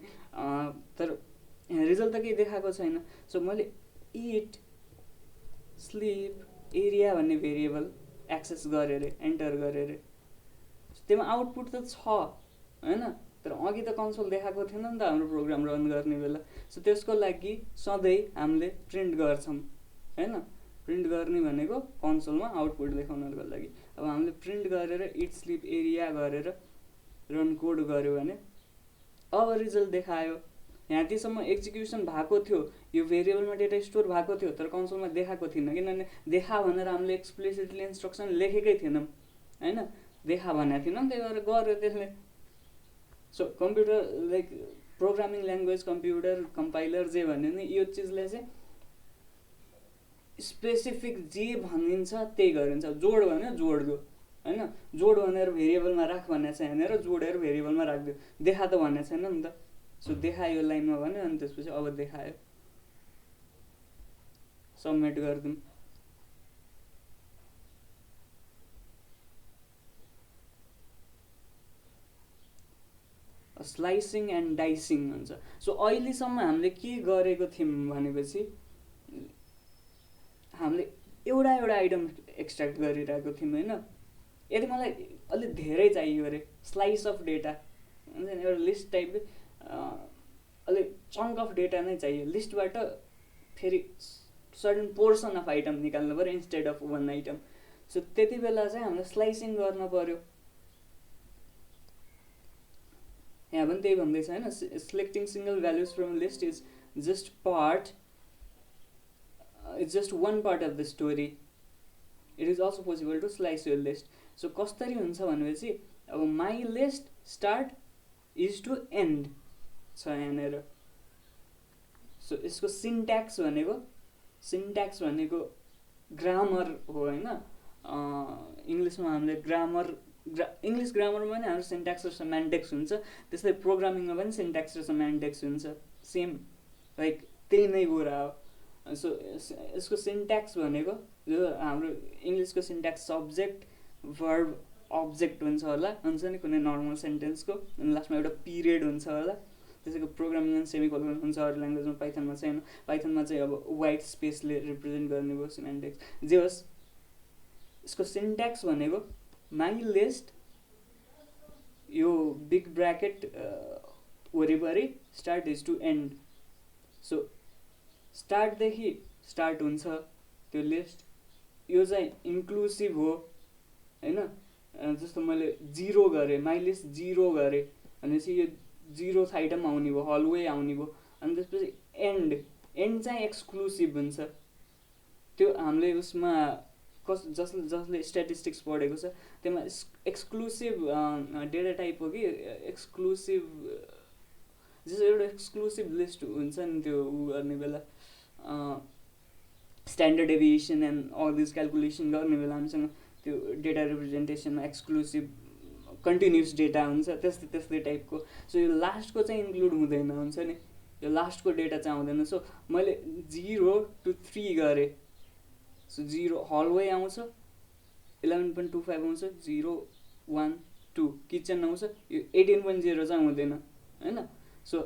तर यहाँ रिजल्ट त केही देखाएको छैन। सो मैले इट स्लिप एरिया भन्ने भेरिएबल एक्सेस गरेर एन्टर गरेर त्यसमा आउटपुट त छ होइन, तर अघि त कन्सोल देखाएको थिएन नि त हाम्रो प्रोग्राम रन गर्ने बेला। सो त्यसको लागि सधैँ हामीले प्रिन्ट गर्छौँ होइन, प्रिन्ट गर्ने भनेको कन्सोलमा आउटपुट देखाउनको लागि। अब हामीले प्रिन्ट गरेर इट स्लिप एरिया गरेर रन कोड गऱ्यो भने अब रिजल्ट देखायो। यहाँ त्यसम्म एक्जिक्युसन भएको थियो, यो भेरिएबलमा डेटा स्टोर भएको थियो, तर कन्सोलमा देखाएको थिएन किनभने देखा भनेर हामीले एक्सप्लिसिटली इन्स्ट्रक्सन लेखेकै थिएनौँ होइन। देखा भनेको थिएन नि, त्यही भएर गर्यो त्यसले। So computer like programming language, computer compiler जे भन्यो नि, यो चिजले चाहिँ स्पेसिफिक जे भनिन्छ त्यही गरिन्छ। जोड भन्यो जोड्यो होइन, जोड भनेर भेरिएबलमा राख भनेको छ यहाँनिर, जोडेर भेरिएबलमा राखिदियो। देखा त भनेको छैन नि त। सो देखायो लाइनमा भन्यो, अनि त्यसपछि अब देखायो, सबमिट गरिदिउँ। स्लाइसिङ एन्ड डाइसिङ हुन्छ। सो अहिलेसम्म हामीले के गरेको थियौँ भनेपछि हामीले एउटा एउटा आइटम एक्सट्र्याक्ट गरिरहेको थियौँ होइन। यदि मलाई अलिक धेरै चाहियो अरे स्लाइस अफ डेटा हुन्छ नि, एउटा लिस्ट टाइपले अलिक चङ्क अफ डेटा नै चाहियो, लिस्टबाट फेरि सर्टन पोर्सन अफ आइटम निकाल्नु पऱ्यो instead of one item. So त्यति बेला चाहिँ हामीले स्लाइसिङ गर्न पऱ्यो। यहाँ पनि त्यही भन्दैछ होइन, selecting single values from list is just part, it's just one part of the story, it is also possible to slice your list. So कसरी हुन्छ भनेपछि अब my list start is to end छ यहाँनिर। सो यसको syntax भनेको grammar हो होइन। इङ्ग्लिसमा हामीले इङ्ग्लिस ग्रामरमा पनि हाम्रो सिन्ट्याक्स र सेमान्टिक्स हुन्छ, त्यस्तै प्रोग्रामिङमा पनि सिन्ट्याक्स र सेमान्टिक्स हुन्छ, सेम लाइक त्यही नै कुरा हो। सो यसको सिन्ट्याक्स भनेको जो हाम्रो इङ्ग्लिसको सिन्ट्याक्स सब्जेक्ट भर्ब अब्जेक्ट हुन्छ होला, हुन्छ नि कुनै नर्मल सेन्टेन्सको, अनि लास्टमा एउटा पिरियड हुन्छ होला। त्यसैको प्रोग्रामिङमा सेमिकोलन हुन्छ अरू ल्याङ्ग्वेजमा, पाइथनमा छैन। पाइथनमा चाहिँ अब वाइट स्पेसले रिप्रेजेन्ट गर्ने भयो सिमेन्टिक्स। जे होस्, यसको सिन्ट्याक्स भनेको माई लिस्ट, यो बिग ब्राकेट वरिपरि start is to end. So स्टार्टदेखि स्टार्ट हुन्छ त्यो लिस्ट, यो चाहिँ इन्क्लुसिभ हो होइन। जस्तो मैले 0 गरेँ, माई लिस्ट 0 गरेँ भनेपछि यो 0th आइटम आउने भयो, हलवे आउने भयो। अनि त्यसपछि एन्ड चाहिँ एक्सक्लुसिभ हुन्छ। त्यो हामीले उसमा जसले स्ट्याटिस्टिक्स पढेको छ त्यसमा एक्सक्लुसिभ डेटा टाइप हो कि एक्सक्लुसिभ, जस्तो एउटा एक्सक्लुसिभ लिस्ट हुन्छ नि त्यो उ गर्ने बेला, standard deviation and all this calculation गर्ने बेला हामीसँग त्यो डेटा रिप्रेजेन्टेसनमा एक्सक्लुसिभ कन्टिन्युस डेटा हुन्छ, त्यस्तै टाइपको। सो यो लास्टको चाहिँ इन्क्लुड हुँदैन, हुन्छ नि, यो लास्टको डेटा चाहिँ आउँदैन। सो मैले 0 to 3 गरेँ, सो 0 हलवे आउँछ, 11.25 आउँछ, 0 1 2 किचन आउँछ, यो 18.0 चाहिँ आउँदैन होइन। सो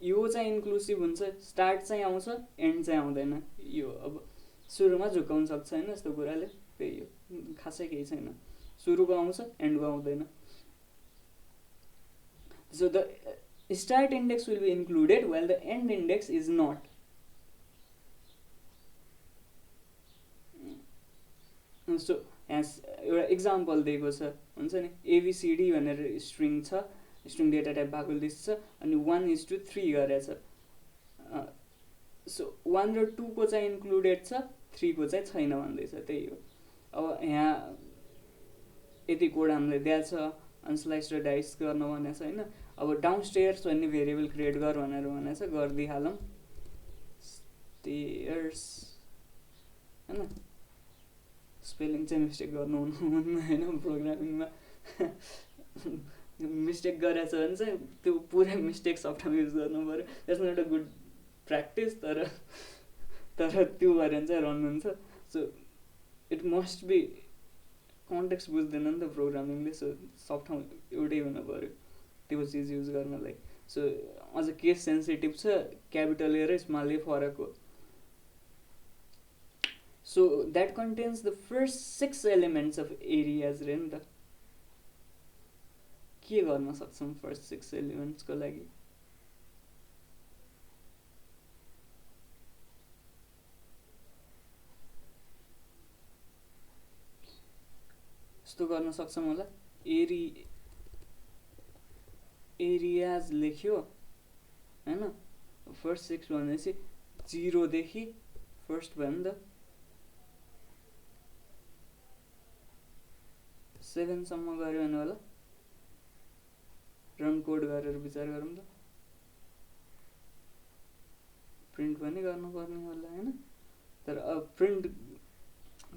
यो चाहिँ इन्क्लुसिभ हुन्छ, स्टार्ट चाहिँ आउँछ, एन्ड चाहिँ आउँदैन। यो अब सुरुमा झुकाउन सक्छ होइन यस्तो कुराले, त्यही हो, खासै केही छैन। सुरुको आउँछ, एन्डको आउँदैन। So the start index will be included while the end index is not. So as एउटा इक्जाम्पल दिएको छ, हुन्छ नि, ABCD भनेर स्ट्रिङ छ, स्ट्रिङ डेटा टाइप भएको लिस्ट छ, अनि 1:3 गरेछ। सो 1 र 2 को चाहिँ इन्क्लुडेड छ, 3 को चाहिँ छैन भन्दैछ, त्यही हो। अब यहाँ यति कोड हामीले दिएको छ, अनस्लाइस र डाइस गर्न भनेको छ होइन। अब डाउनस्टेयर्स भन्ने भेरिएबल क्रिएट गर भनेर भनेको छ, गरिदिइहालौँ। स्टेयर्स होइन, स्पेलिङ चाहिँ मिस्टेक गर्नु हुनुहुन्न होइन प्रोग्रामिङमा। मिस्टेक गरेछ भने चाहिँ त्यो पुरै मिस्टेक सफ्टमा युज गर्नु पऱ्यो, त्यसमा एउटा गुड प्र्याक्टिस। तर त्यो गऱ्यो भने चाहिँ रन हुन्छ। So it must be, context बुझ्दैन नि त प्रोग्रामिङले, सो सब ठाउँ एउटै हुनु पऱ्यो त्यो चिज युज गर्नलाई। सो अझ केस सेन्सिटिभ छ, क्यापिटल ए र स्मल ए फरक हो। So that contents the first 6 elements of areas रे नि त। के गर्न सक्छौँ फर्स्ट 6 एलिमेन्ट्सको लागि? यस्तो गर्न सक्छौँ होला, एरियाज लेख्यो होइन, फर्स्ट 6 भनेपछि 0 देखि फर्स्ट भयो नि त, 7सम्म गऱ्यो भने होला रन कोड गरेर विचार गरौँ त प्रिन्ट पनि गर्नुपर्ने होला हैन तर अब प्रिन्ट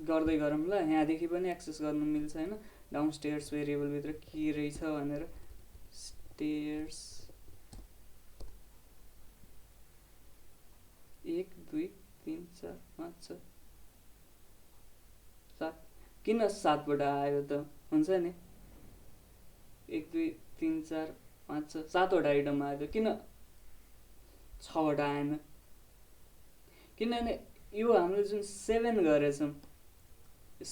गर्दै गरौँ ल यहाँदेखि पनि एक्सेस गर्नु मिल्छ हैन डाउनस्टेयर्स भेरिएबलभित्र के रहेछ भनेर स्टेयर्स 1 2 3 4 5 6 7 किन 7 बाट आयो त हुन्छ नि 1 2 3 4 5 6 7 वटा आइटम आयो किन 6 वटा आएन किनभने यो हामीले जुन 7 गरेछौँ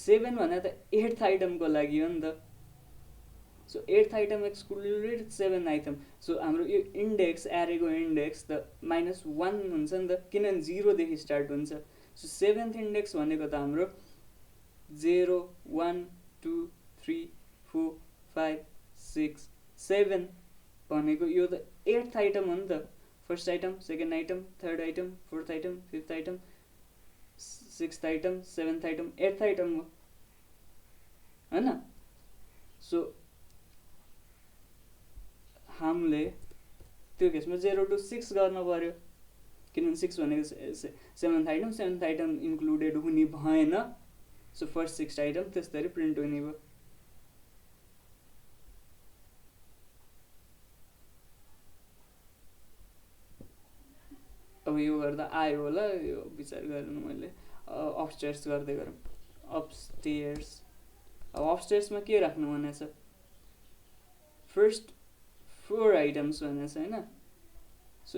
7 भने त 8th आइटमको लागि हो नि त so 8th item excluded 7th item so हाम्रो यो इन्डेक्स एरेको इन्डेक्स त -1 हुन्छ नि त किनभने 0 देखि स्टार्ट हुन्छ सो 7th इन्डेक्स भनेको त हाम्रो 0 1 2 3 4 5 6 7 भनेको यो त 8th आइटम हो नि त first item second item third item fourth item fifth item sixth item seventh item 8th item हो हैन सो हामीले त्यो केसमा 0 to 6 गर्न पर्यो किनभने 6 भनेको 7th आइटम इन्क्लुडेड हुने भएन सो फर्स्ट 6th आइटम त्यसरी प्रिन्ट हुने भयो अब यो गर्दा आयो होला यो विचार गर्नु मैले अपस्टेयर्स गर्दै गरौँ अपस्टेयर्स अब अपस्टेयर्समा के राख्नु भनेछ फर्स्ट 4 आइटम्स भनेछ हैन सो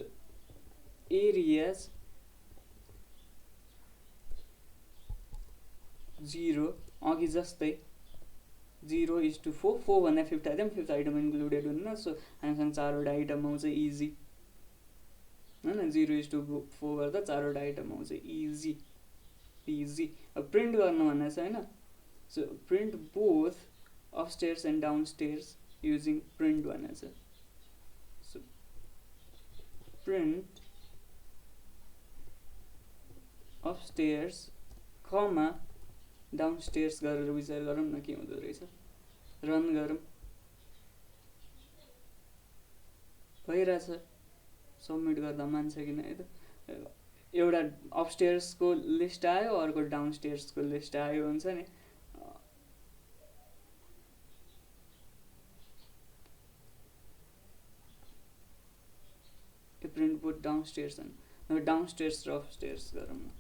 एरियाज 0 अघि जस्तै 0:4 4 भने फिफ्थ आइटम इन्क्लुडेड हुन्न सो हामीसँग 4 वटा आइटम आउँछ इजी हैन 0:4 गर्दा 4 वटा आइटम आउँछ इजी अब प्रिन्ट गर्नु भनेछ हैन so print both upstairs and downstairs using print भनेछ सो प्रिन्ट अपस्टेयर्स कमा डाउनस्टेयर्स गरेर विचार गरौँ न के हुँदो रहेछ रन गरौँ भइरहेछ सबमिट गर्दा मान्छ किन है त एउटा अपस्टेयर्सको लिस्ट आयो अर्को डाउनस्टेयर्सको लिस्ट आयो हुन्छ नि प्रिन्ट बोथ डाउनस्टेयर्स अनि डाउनस्टेयर्स र अपस्टेयर्स गरौँ न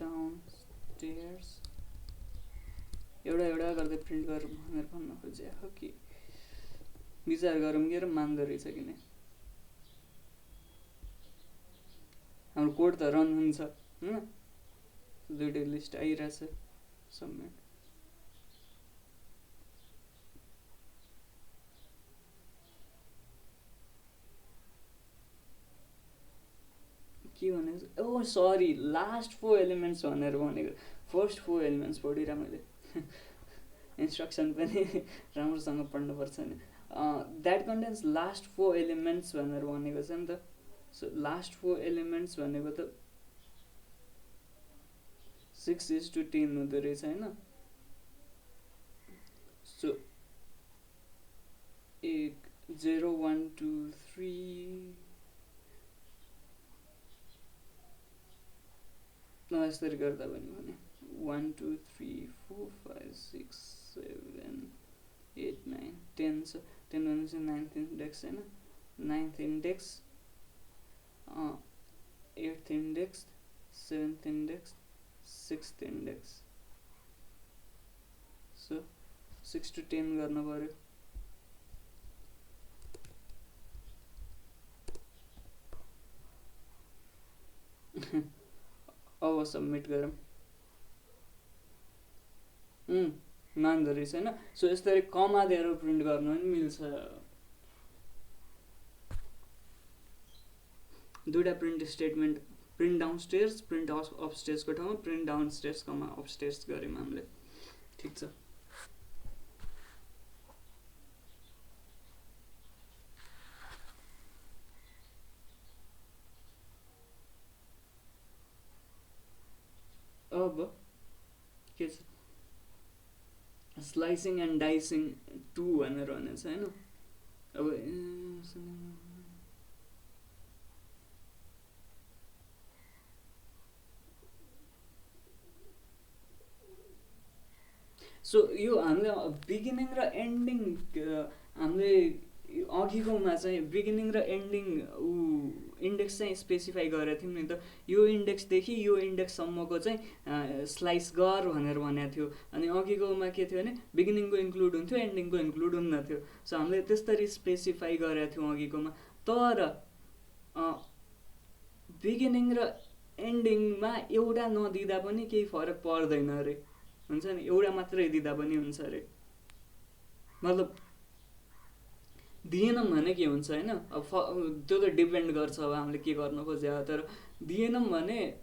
डाउनस्टेयर्स एउटा गर्दै प्रिन्ट गरौँ भनेर भन्न खोजे हो कि विचार गरौँ के र मान्दो रहेछ किन हाम्रो कोड त रन हुन्छ हैन दुईटै लिस्ट आइरहेछ सबमिट के भनेको ओ सरी लास्ट 4 एलिमेन्ट्स भनेर भनेको फर्स्ट 4 एलिमेन्ट्स पढिरा मैले इन्स्ट्रक्सन पनि राम्रोसँग पढ्नुपर्छ नि द्याट कन्टेन्स लास्ट 4 एलिमेन्ट्स भनेर भनेको छ नि त सो लास्ट 4 एलिमेन्ट्स भनेको त 6:10 हुँदो रहेछ हैन सो 0 1 2 3 यसरी गर्दा पनि भने 1 2 3 4 5 6 7 8 9 10 छ 10 भनेपछि 9th इन्डेक्स हैन 9th index 8th index 7th index 6th index so 6 to 10 गर्न पर्यो अब सबमिट गरौँ मान्दो रहेछ हैन सो यसरी कमा दिएर प्रिन्ट गर्नु पनि मिल्छ दुईटा print statement print downstairs print अपस्टेयर्सको ठाउँमा प्रिन्ट डाउनस्टेयर्स कमा अपस्टेयर्स गर्यौँ हामीले ठीक छ अब के छ स्लाइसिङ एन्ड डाइसिङ 2 भनेर भनेको छ होइन। अब सो यो हामीले बिगिनिङ र एन्डिङ हामीले अघिकोमा चाहिँ बिगिनिङ र एन्डिङ इन्डेक्स चाहिँ स्पेसिफाई गरेको थियौँ नि त। यो इन्डेक्सदेखि यो इन्डेक्ससम्मको चाहिँ स्लाइस गर भनेर भनेको थियो। अनि अघिकोमा के थियो भने बिगिनिङको इन्क्लुड हुन्थ्यो, एन्डिङको इन्क्लुड हुन्न थियो। सो हामीले त्यस्तरी स्पेसिफाई गरेका थियौँ अघिकोमा। तर बिगिनिङ र एन्डिङमा एउटा नदिँदा पनि केही फरक पर्दैन अरे, हुन्छ नि, एउटा मात्रै दिँदा पनि हुन्छ अरे। मतलब दिएनौँ भने के हुन्छ होइन, अब त्यो त डिपेन्ड गर्छ अब हामीले के गर्न खोजेको। तर दिएनौँ भने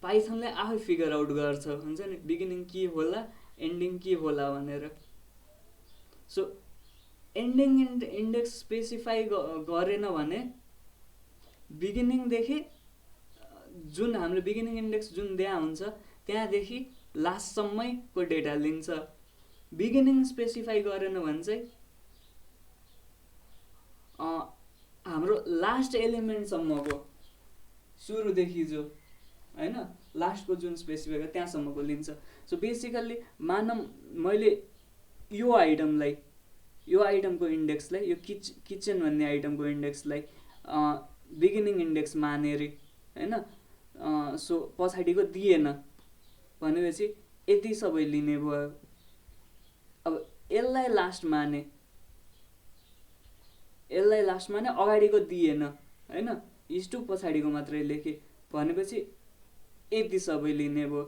पाइथनले आफै फिगर आउट गर्छ, हुन्छ नि, बिगिनिङ के होला एन्डिङ के होला भनेर। सो एन्डिङ इन्डेक्स स्पेसिफाई गरेन भने बिगिनिङदेखि जुन हाम्रो बिगिनिङ इन्डेक्स जुन दिया हुन्छ त्यहाँदेखि लास्टसम्मैको डेटा लिन्छ। बिगिनिङ स्पेसिफाई गरेन भने चाहिँ हाम्रो लास्ट एलिमेन्टसम्मको, सुरुदेखि जो होइन लास्टको जुन स्पेसिफाई गर्छ त्यहाँसम्मको लिन्छ। सो बेसिकल्ली मानौँ मैले यो आइटमको इन्डेक्सलाई, यो किचन भन्ने आइटमको इन्डेक्सलाई बिगिनिङ इन्डेक्स माने रे होइन। सो पछाडिको दिएन भनेपछि यति सबै लिने भयो। अब यसलाई लास्ट माने, अगाडिको दिएन होइन, इस्टु पछाडिको मात्रै लेखे भनेपछि यति सबै लिने भयो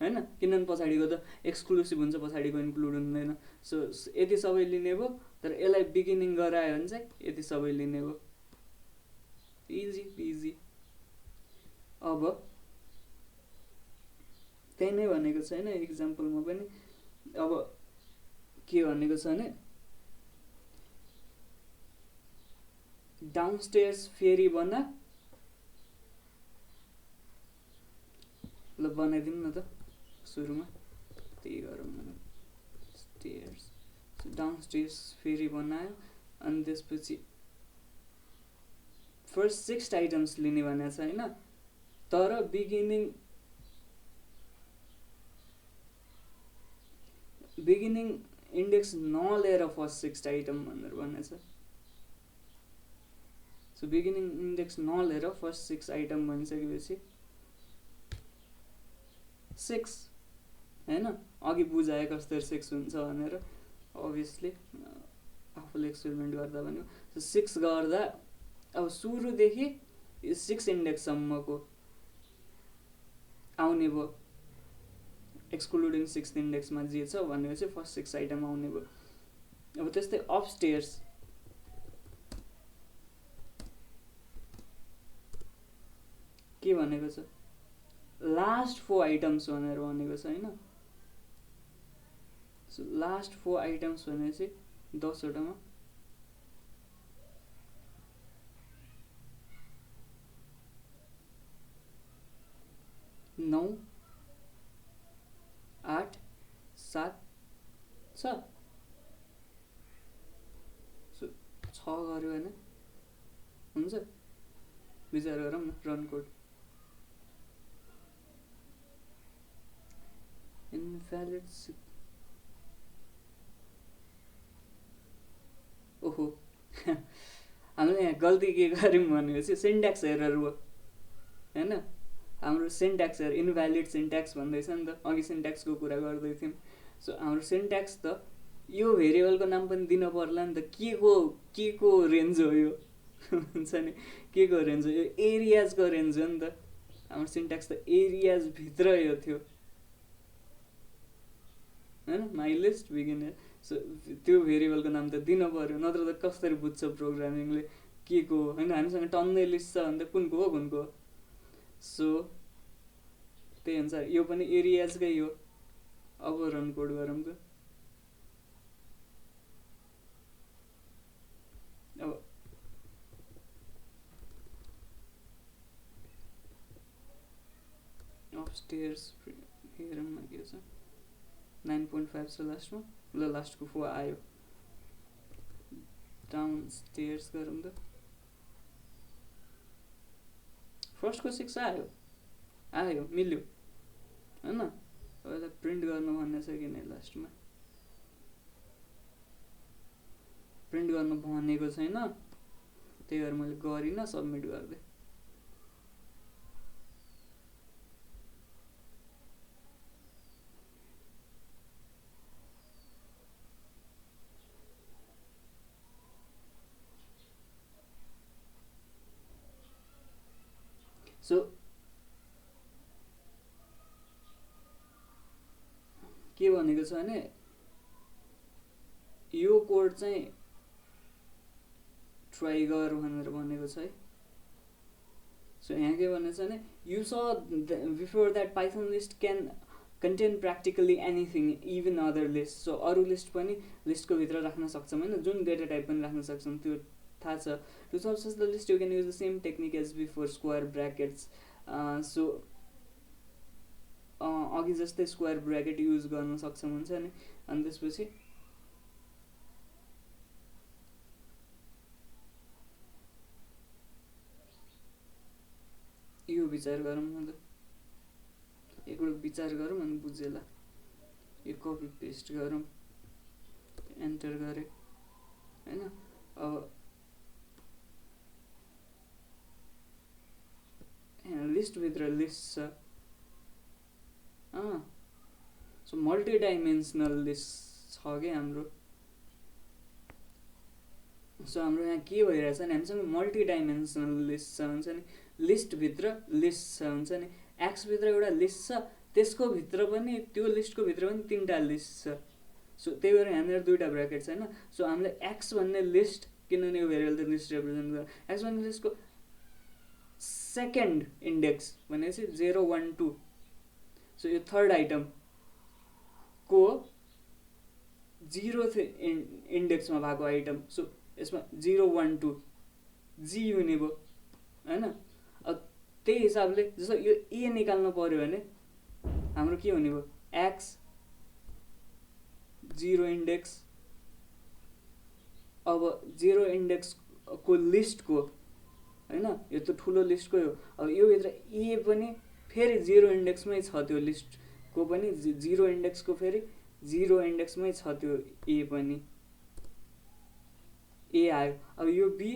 होइन। किनभने पछाडिको त एक्सक्लुसिभ हुन्छ, पछाडिको इन्क्लुड हुँदैन। सो यति सबै लिने भयो। तर यसलाई बिगिनिङ गरायो भने चाहिँ यति सबै लिने भयो। Easy easy. अब त्यही नै भनेको छ होइन इक्जाम्पलमा पनि। अब के भनेको छ भने डाउनस्टेयर्स फेरि बना, ल बनाइदिउँ न त सुरुमा, त्यही गरौँ न। स्टेयर्स, डाउनस्टेयर्स फेरि बनायो अनि त्यसपछि फर्स्ट 6 आइटम्स लिने भनेको छ होइन। तर बिगिनिङ इन्डेक्स नलिएर फर्स्ट 6 आइटम भनेर भनेको छ। सो बिगिनिङ इन्डेक्स नलिएर फर्स्ट 6 आइटम भनिसकेपछि 6 होइन, अघि बुझाए कसरी 6 हुन्छ भनेर, अभियसली आफूले एक्सपेरिमेन्ट गर्दा भन्यो। सो 6 गर्दा अब सुरुदेखि 6 इन्डेक्ससम्मको आउने भयो, एक्सक्लुडिङ 6 इन्डेक्समा जे छ भनेपछि फर्स्ट 6 आइटम आउने भयो। अब त्यस्तै अपस्टेयर्स, के भनेको छ लास्ट 4 आइटम्स भनेर भनेको छ होइन। सो लास्ट 4 आइटम्स भनेपछि 10 वटामा 9 8 7 छ। सो 6 गऱ्यो होइन, हुन्छ, विचार गरौँ न। रन कोड इनभ्यालिड, ओहो हामीले यहाँ गल्ती के गऱ्यौँ भनेपछि सिन्ट्याक्स एरर हो होइन। हाम्रो सिन्ट्याक्स एरर, इनभ्यालिड सिन्ट्याक्स भन्दैछ नि त, अघि सिन्ट्याक्सको कुरा गर्दै थियौँ। सो हाम्रो सिन्ट्याक्स त यो भेरिएबलको नाम पनि दिन पर्ला नि त, के को रेन्ज हो यो हुन्छ नि, के को रेन्ज हो यो, एरियाजको रेन्ज हो नि त। हाम्रो सिन्ट्याक्स त एरियाजभित्र यो थियो होइन, माई लिस्ट बिगिनर। सो त्यो भेरिएबलको नाम त दिन पर्यो, नत्र त कसरी बुझ्छ प्रोग्रामिङले के को होइन। हामीसँग टन्नै लिस्ट छ भने त कुनको हो कुनको। सो त्यही अनुसार यो पनि एरियाजकै हो। अब रन कोड गरौँ त। अब अपस्टेयर्स हेरौँ न के छ। 9.5 छ लास्टमा। ल लास्टको 4 आयो। डाउन स्टेयर्स गरौँ त। फर्स्टको 6 आयो मिल्यो हैन। अब यसलाई प्रिन्ट गर्नु भन्ने छ कि नै लास्टमा प्रिन्ट गर्नु भनेको छैन, त्यही भएर मैले गरिनँ, सबमिट गरिदिएँ। सो के भनेको छ भने यो कोड चाहिँ ट्राई गर भनेर भनेको छ है। सो यहाँ के भनेको छ भने you saw before that Python list can contain practically anything even other list. So अरू लिस्ट पनि लिस्टको भित्र राख्न सक्छौँ होइन, जुन डेटा टाइप पनि राख्न सक्छौँ, त्यो थाहा छ। To subset the list you can use the same technique as before, square brackets. So अघि जस्तै स्क्वायर ब्र्याकेट युज गर्न सक्छौँ हुन्छ नि। अनि त्यसपछि यो विचार गरौँ न त, एकपल्ट विचार गरौँ अनि बुझेला। यो कपी पेस्ट गरौँ, एन्टर गरेँ होइन। अब लिस्टभित्र लिस्ट छ, सो मल्टी डाइमेन्सनल लिस्ट छ कि हाम्रो। सो हाम्रो यहाँ के भइरहेछ नि, हामीसँग मल्टी डाइमेन्सनल लिस्ट छ हुन्छ नि। लिस्टभित्र लिस्ट छ हुन्छ नि, एक्सभित्र एउटा लिस्ट छ, त्यसको भित्र पनि त्यो लिस्टको भित्र पनि 3टा लिस्ट छ। सो त्यही भएर यहाँनिर 2टा ब्र्याकेट छ होइन। सो हामीले एक्स भन्ने लिस्ट, किनभने यो भेरिएबल द लिस्ट रिप्रेजेन्ट गर्छ, एक्स भन्ने लिस्टको सेकेन्ड इन्डेक्स भनेपछि 0 1 2। सो यो थर्ड आइटम को 0th इन्डेक्समा भएको आइटम, सो यसमा 0 1 2 जी हुने भयो होइन। अब त्यही हिसाबले जस्तो यो ए निकाल्नु पर्यो भने हाम्रो के हुने भयो, एक्स 0 इन्डेक्स। अब 0 इन्डेक्सको लिस्टको होइन, यो त ठुलो लिस्टकै हो। अब यो भित्र ए पनि फेरि 0 इन्डेक्समै छ, त्यो लिस्टको पनि 0 इन्डेक्सको फेरि 0 इन्डेक्समै छ त्यो ए पनि, ए आयो। अब यो बी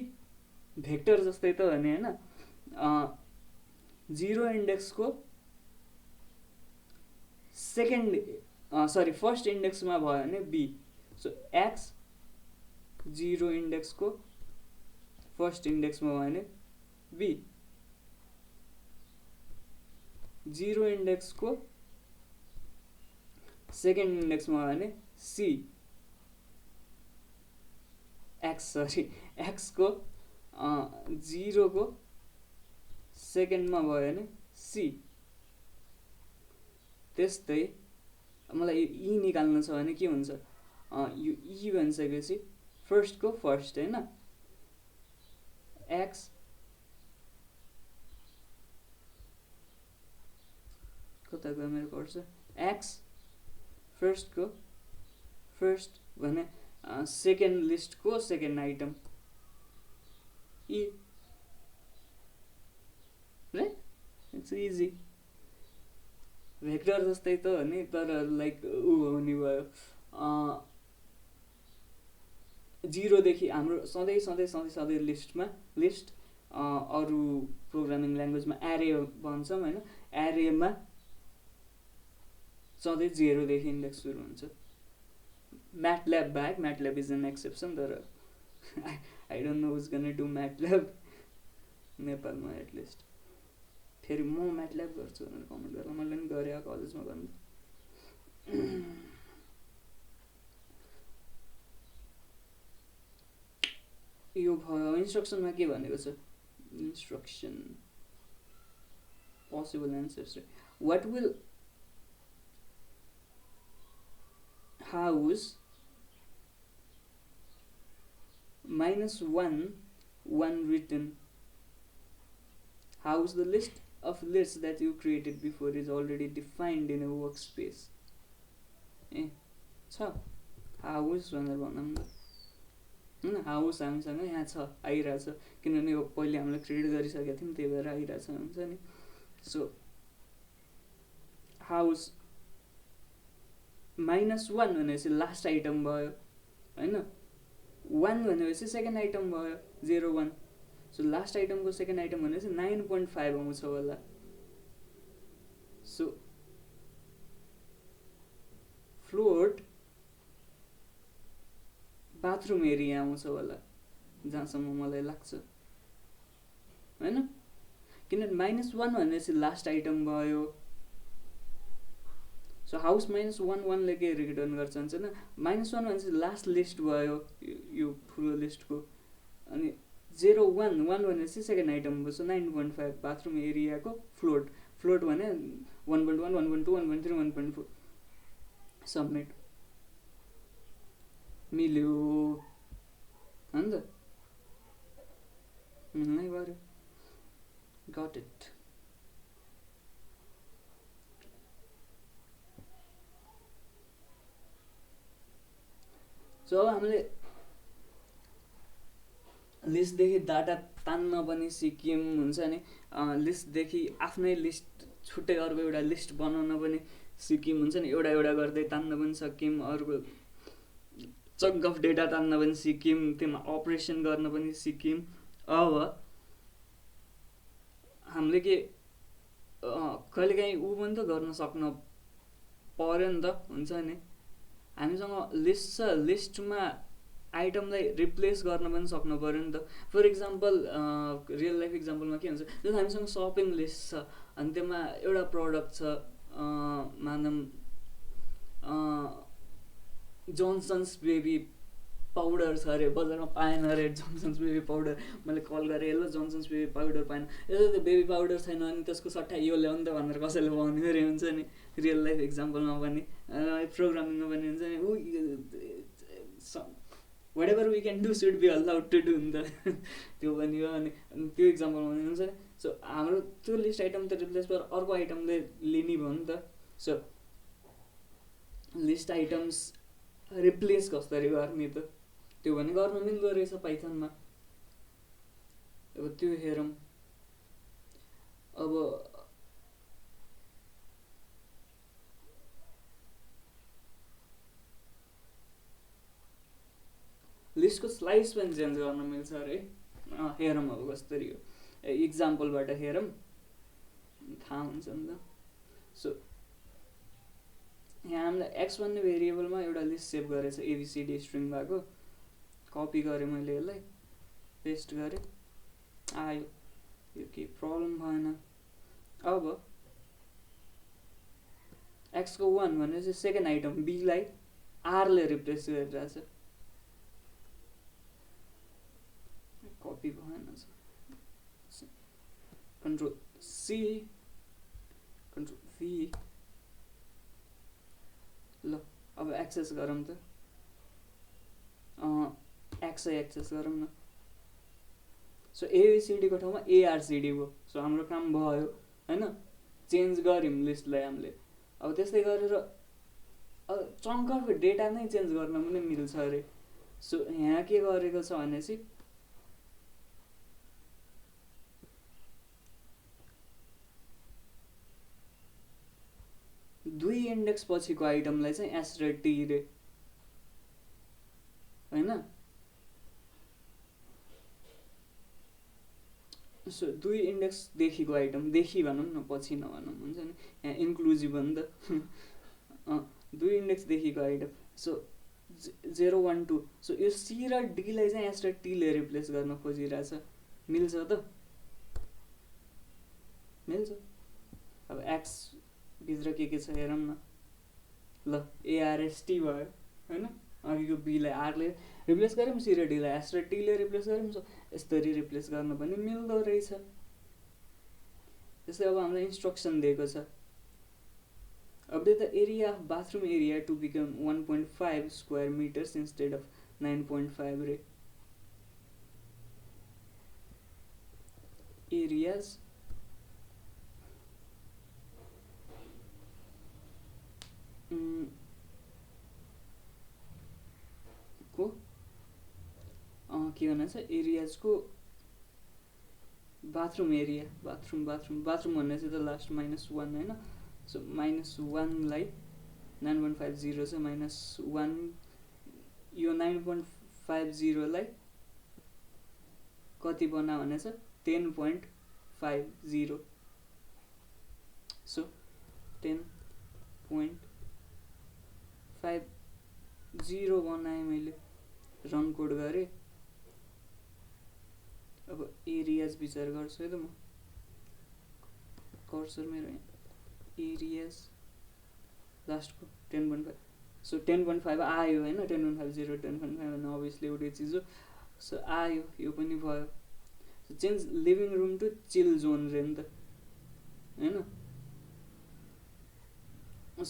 भेक्टर जस्तै त हो नि होइन, 0 इन्डेक्सको फर्स्ट इन्डेक्समा भयो भने बी। सो एक्स 0 इन्डेक्सको फर्स्ट इन्डेक्समा भयो भने बी, 0 इन्डेक्सको सेकेन्ड इन्डेक्समा भयो भने सी, एक्सको 0को सेकेन्डमा भयो भने सी। त्यस्तै मलाई यो ई निकाल्नु छ भने के हुन्छ, यो ई भनिसकेपछि फर्स्टको फर्स्ट होइन, एक्स कता गयो मेरो कर्सर, एक्स फर्स्टको फर्स्ट भने सेकेन्ड लिस्टको सेकेन्ड आइटम ई, राइट। इट्स इजी, भेक्टर जस्तै त हो नि, तर लाइक ऊ हुने भयो। 0देखि हाम्रो सधैँ लिस्टमा लिस्ट अरू प्रोग्रामिङ ल्याङ्ग्वेजमा एरे भन्छौँ होइन, एरेमा सधैँ 0देखि इन्डेक्स सुरु हुन्छ। म्याटल्याब बाहेक, म्याटल्याब इज एन एक्सेप्सन, तर I don't know who's gonna do MATLAB नेपालमा एटलिस्ट। फेरि म म्याटल्याब गर्छु भनेर कमेन्ट गर्दा मैले पनि गरेँ कलेजमा गर्नु। यो भयो। इन्स्ट्रक्सनमा के भनेको छ, instruction possible answers, what will house -1 written, house the list of lists that you created before is already defined in a workspace. ए छ हाउस भनेर भनौँ न होइन, हाउस हामीसँग यहाँ छ, आइरहेछ, किनभने यो पहिले हामीले क्रिएट गरिसकेका थियौँ त्यही भएर आइरहेछ हुन्छ नि। सो हाउस -1 भनेपछि लास्ट आइटम भयो होइन, 1 भनेपछि सेकेन्ड आइटम भयो 0 1। सो लास्ट आइटमको सेकेन्ड आइटम भनेपछि 9.5 आउँछ होला। सो फ्लोट बाथरुम एरिया आउँछ होला जहाँसम्म मलाई लाग्छ होइन, किनभने -1 भनेपछि लास्ट आइटम भयो। सो हाउस -1 ले के रिटर्न गर्छ भन्छ होइन, -1 भनेपछि लास्ट लिस्ट भयो यो ठुलो लिस्टको, अनि 0 1 1 भनेपछि सेकेन्ड आइटम भयो। सो 9.5 बाथरुम एरियाको फ्लोट, फ्लोट भने 1.1 1.2 1.3 1.4 सबमिट मिल्यो हो नि त, मिल्नै गऱ्यो, गट इट। सो अब हामीले लिस्टदेखि डाटा तान्न पनि सिक्यौँ हुन्छ नि, लिस्टदेखि आफ्नै लिस्ट छुट्टै अर्को एउटा लिस्ट बनाउन पनि सिक्यौँ हुन्छ नि, एउटा एउटा गर्दै तान्न पनि सक्यौँ, अर्को चङ्क अफ डेटा तान्न पनि सिक्यौँ, त्यसमा अपरेसन गर्न पनि सिक्यौँ। अब हामीले के कहिलेकाहीँ ऊ पनि त गर्न सक्न पर्यो नि त हुन्छ नि, हामीसँग लिस्ट छ, लिस्टमा आइटमलाई रिप्लेस गर्न पनि सक्नु पऱ्यो नि त। फर इक्जाम्पल रियल लाइफ इक्जाम्पलमा के हुन्छ, जस्तो हामीसँग सपिङ लिस्ट छ अनि त्यसमा एउटा प्रडक्ट छ मानौँ जोन्सन्स बेबी पाउडर छ अरे, बजारमा पाएन अरे जोन्सन्स बेबी पाउडर, मैले कल गरेँ हेलो जोन्सन्स बेबी पाउडर पाएन, यसो त्यो बेबी पाउडर छैन अनि त्यसको सट्टा यो ल्याउनु त भनेर कसैले भन्यो अरे हुन्छ नि, रियल लाइफ इक्जाम्पलमा पनि प्रोग्रामिङमा पनि हुन्छ नि, ऊ whatever we can do should be allowed to do नि त त्यो पनि हो। अनि त्यो इक्जाम्पलमा पनि हुन्छ नि, सो हाम्रो त्यो लिस्ट आइटम त रिप्लेस गरेर अर्को आइटमले लिने भयो नि त। सो लिस्ट आइटम्स रिप्लेस कसरी गर्ने त, त्यो भने गर्न मिल्दो रहेछ पाइथनमा। अब त्यो हेरौँ। अब लिस्टको स्लाइस पनि चेन्ज गर्न मिल्छ अरे, हेरौँ अब कसरी हो, इक्जाम्पलबाट हेरौँ थाहा हुन्छ नि त। सो यहाँ हामीलाई एक्स भन्ने भेरिएबलमा एउटा लिस्ट सेभ गरेछ एबिसिडी स्ट्रिङ भएको, कपी गरेँ मैले यसलाई, पेस्ट गरेँ, आयो, यो केही प्रब्लम भएन। अब एक्सको 1 भनेपछि सेकेन्ड आइटम बीलाई आरले रिप्लेस गरिरहेछ, कपी भएन, कन्ट्रोल सी कन्ट्रोल भी, ल अब एक्सेस गरौँ त, एक्सै एक्सेस गरौँ न। सो एबिसिडीको ठाउँमा एआरसिडी भयो, सो हाम्रो काम भयो होइन, चेन्ज गऱ्यौँ लिस्टलाई हामीले। अब त्यस्तै गरेर चङ्क अफ डेटा नै चेन्ज गर्न पनि मिल्छ अरे। सो यहाँ के गरेको छ भनेपछि दुई इन्डेक्स पछिको आइटमलाई चाहिँ एस र टी रे होइन, सो दुई इन्डेक्सदेखिको आइटम, देखि भनौँ न पछि नभनौँ हुन्छ नि, यहाँ इन्क्लुजिभ हो नि त दुई इन्डेक्सदेखिको आइटम। सो 0 1 2, सो यो सी र डीलाई चाहिँ एस र टीले रिप्लेस गर्न खोजिरहेछ, मिल्छ त, मिल्छ। अब एक्स भित्र के छ हेरौँ न, ल एआरएसटी भयो होइन, अघिको बीलाई आरले रिप्लेस गऱ्यौँ, सी र डीलाई एस र टीले रिप्लेस गऱ्यौँ, सो यसरी रिप्लेस गर्न पनि मिल्दो रहेछ। त्यस्तै अब हामीलाई इन्स्ट्रक्सन दिएको छ, update the area of bathroom area to become 1.5 square metres instead of 9.5 रे। एरियाज के भनेछ एरियाजको बाथरुम एरिया बाथरुम भन्ने चाहिँ त लास्ट -1 होइन सो -1 लाई 9.50 छ -1 यो 9.50 लाई कति बना भनेछ 10.50 सो 10.50 बनाएँ मैले रन कोड गरेँ अब एरियाज विचार गर्छु है त म कर्सर मेरो एरियाज लास्टको 10.5 सो 10.5 आयो होइन 10.50 10.5 भने अभियसली एउटै चिज हो सो आयो यो पनि भयो so change living room to chill zone रे नि त होइन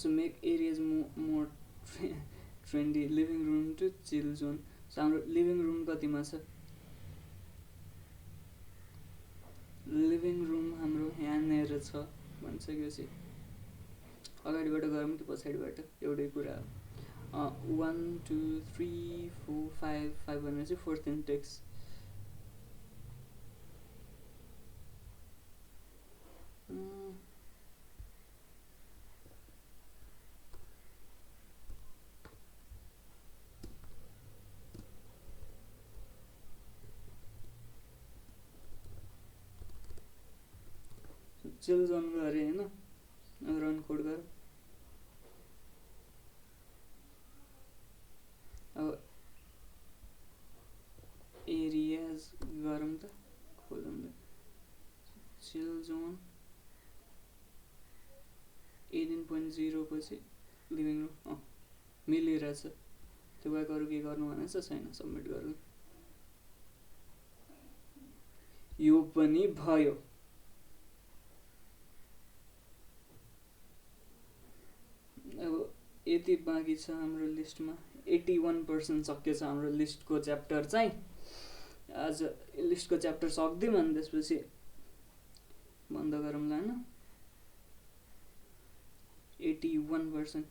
so make areas more trendy living room to chill zone so हाम्रो लिभिङ रुम कतिमा छ लिभिङ रुम हाम्रो यहाँनिर छ भनिसकेपछि अगाडिबाट गरौँ कि पछाडिबाट एउटै कुरा हो 1 2 3 4 5 भनेर चाहिँ फोर्थ इन्डेक्स चिल जोन गरे होइन रन कोड गर अब एरियाज गरौँ त खोलौँ त चिल जोन 18.0 पछि लिभिङ रुम मिलिरहेछ त्यो बाहेक अरू के गर्नु भनेको छ छैन सबमिट गर्नु यो पनि भयो अब यति बाँकी छ हाम्रो लिस्टमा 81% सकिएछ हाम्रो लिस्टको च्याप्टर चाहिँ आज लिस्टको च्याप्टर सक्दिउँ अनि त्यसपछि बन्द गरौँला होइन 81%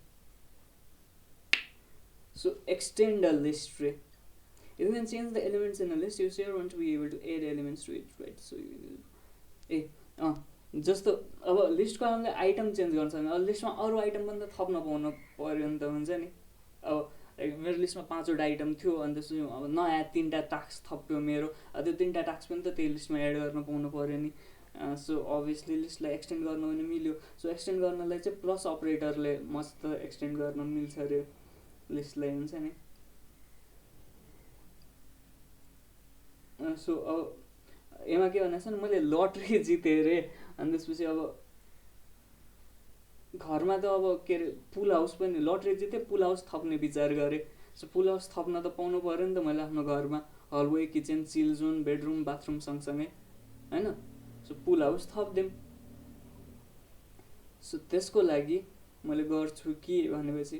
so extend a list रे if you can change the elements in a list you sure want to be able to add elements to it right so you जस्तो अब लिस्टको हामीले आइटम चेन्ज गर्न सक्दैन अब लिस्टमा अरू आइटम पनि त थप्न पाउनु पर्यो नि त हुन्छ नि अब मेरो लिस्टमा 5वटा आइटम थियो अनि त्यसपछि अब नयाँ 3टा टास्क थप्यो मेरो त्यो 3टा टास्क पनि त त्यही लिस्टमा एड गर्न पाउनु पर्यो नि सो अभियसली लिस्टलाई एक्सटेन्ड गर्नु पनि मिल्यो सो एक्सटेन्ड गर्नलाई चाहिँ प्लस अपरेटरले मस्त एक्सटेन्ड गर्न मिल्छ अरे लिस्टलाई हुन्छ नि सो अब यसमा के भनेको छ नि मैले लटरी जितेँ अरे अनि त्यसपछि अब घरमा त अब के अरे पुल हाउस पनि लटरी जितेँ पुल हाउस थप्ने विचार गरेँ सो पुल हाउस थप्न त पाउनु पऱ्यो नि त मैले आफ्नो घरमा हलवे किचन चिल जोन बेडरुम बाथरुम सँगसँगै होइन सो पुल हाउस थप्दिउँ सो त्यसको लागि मैले गर्छु के भनेपछि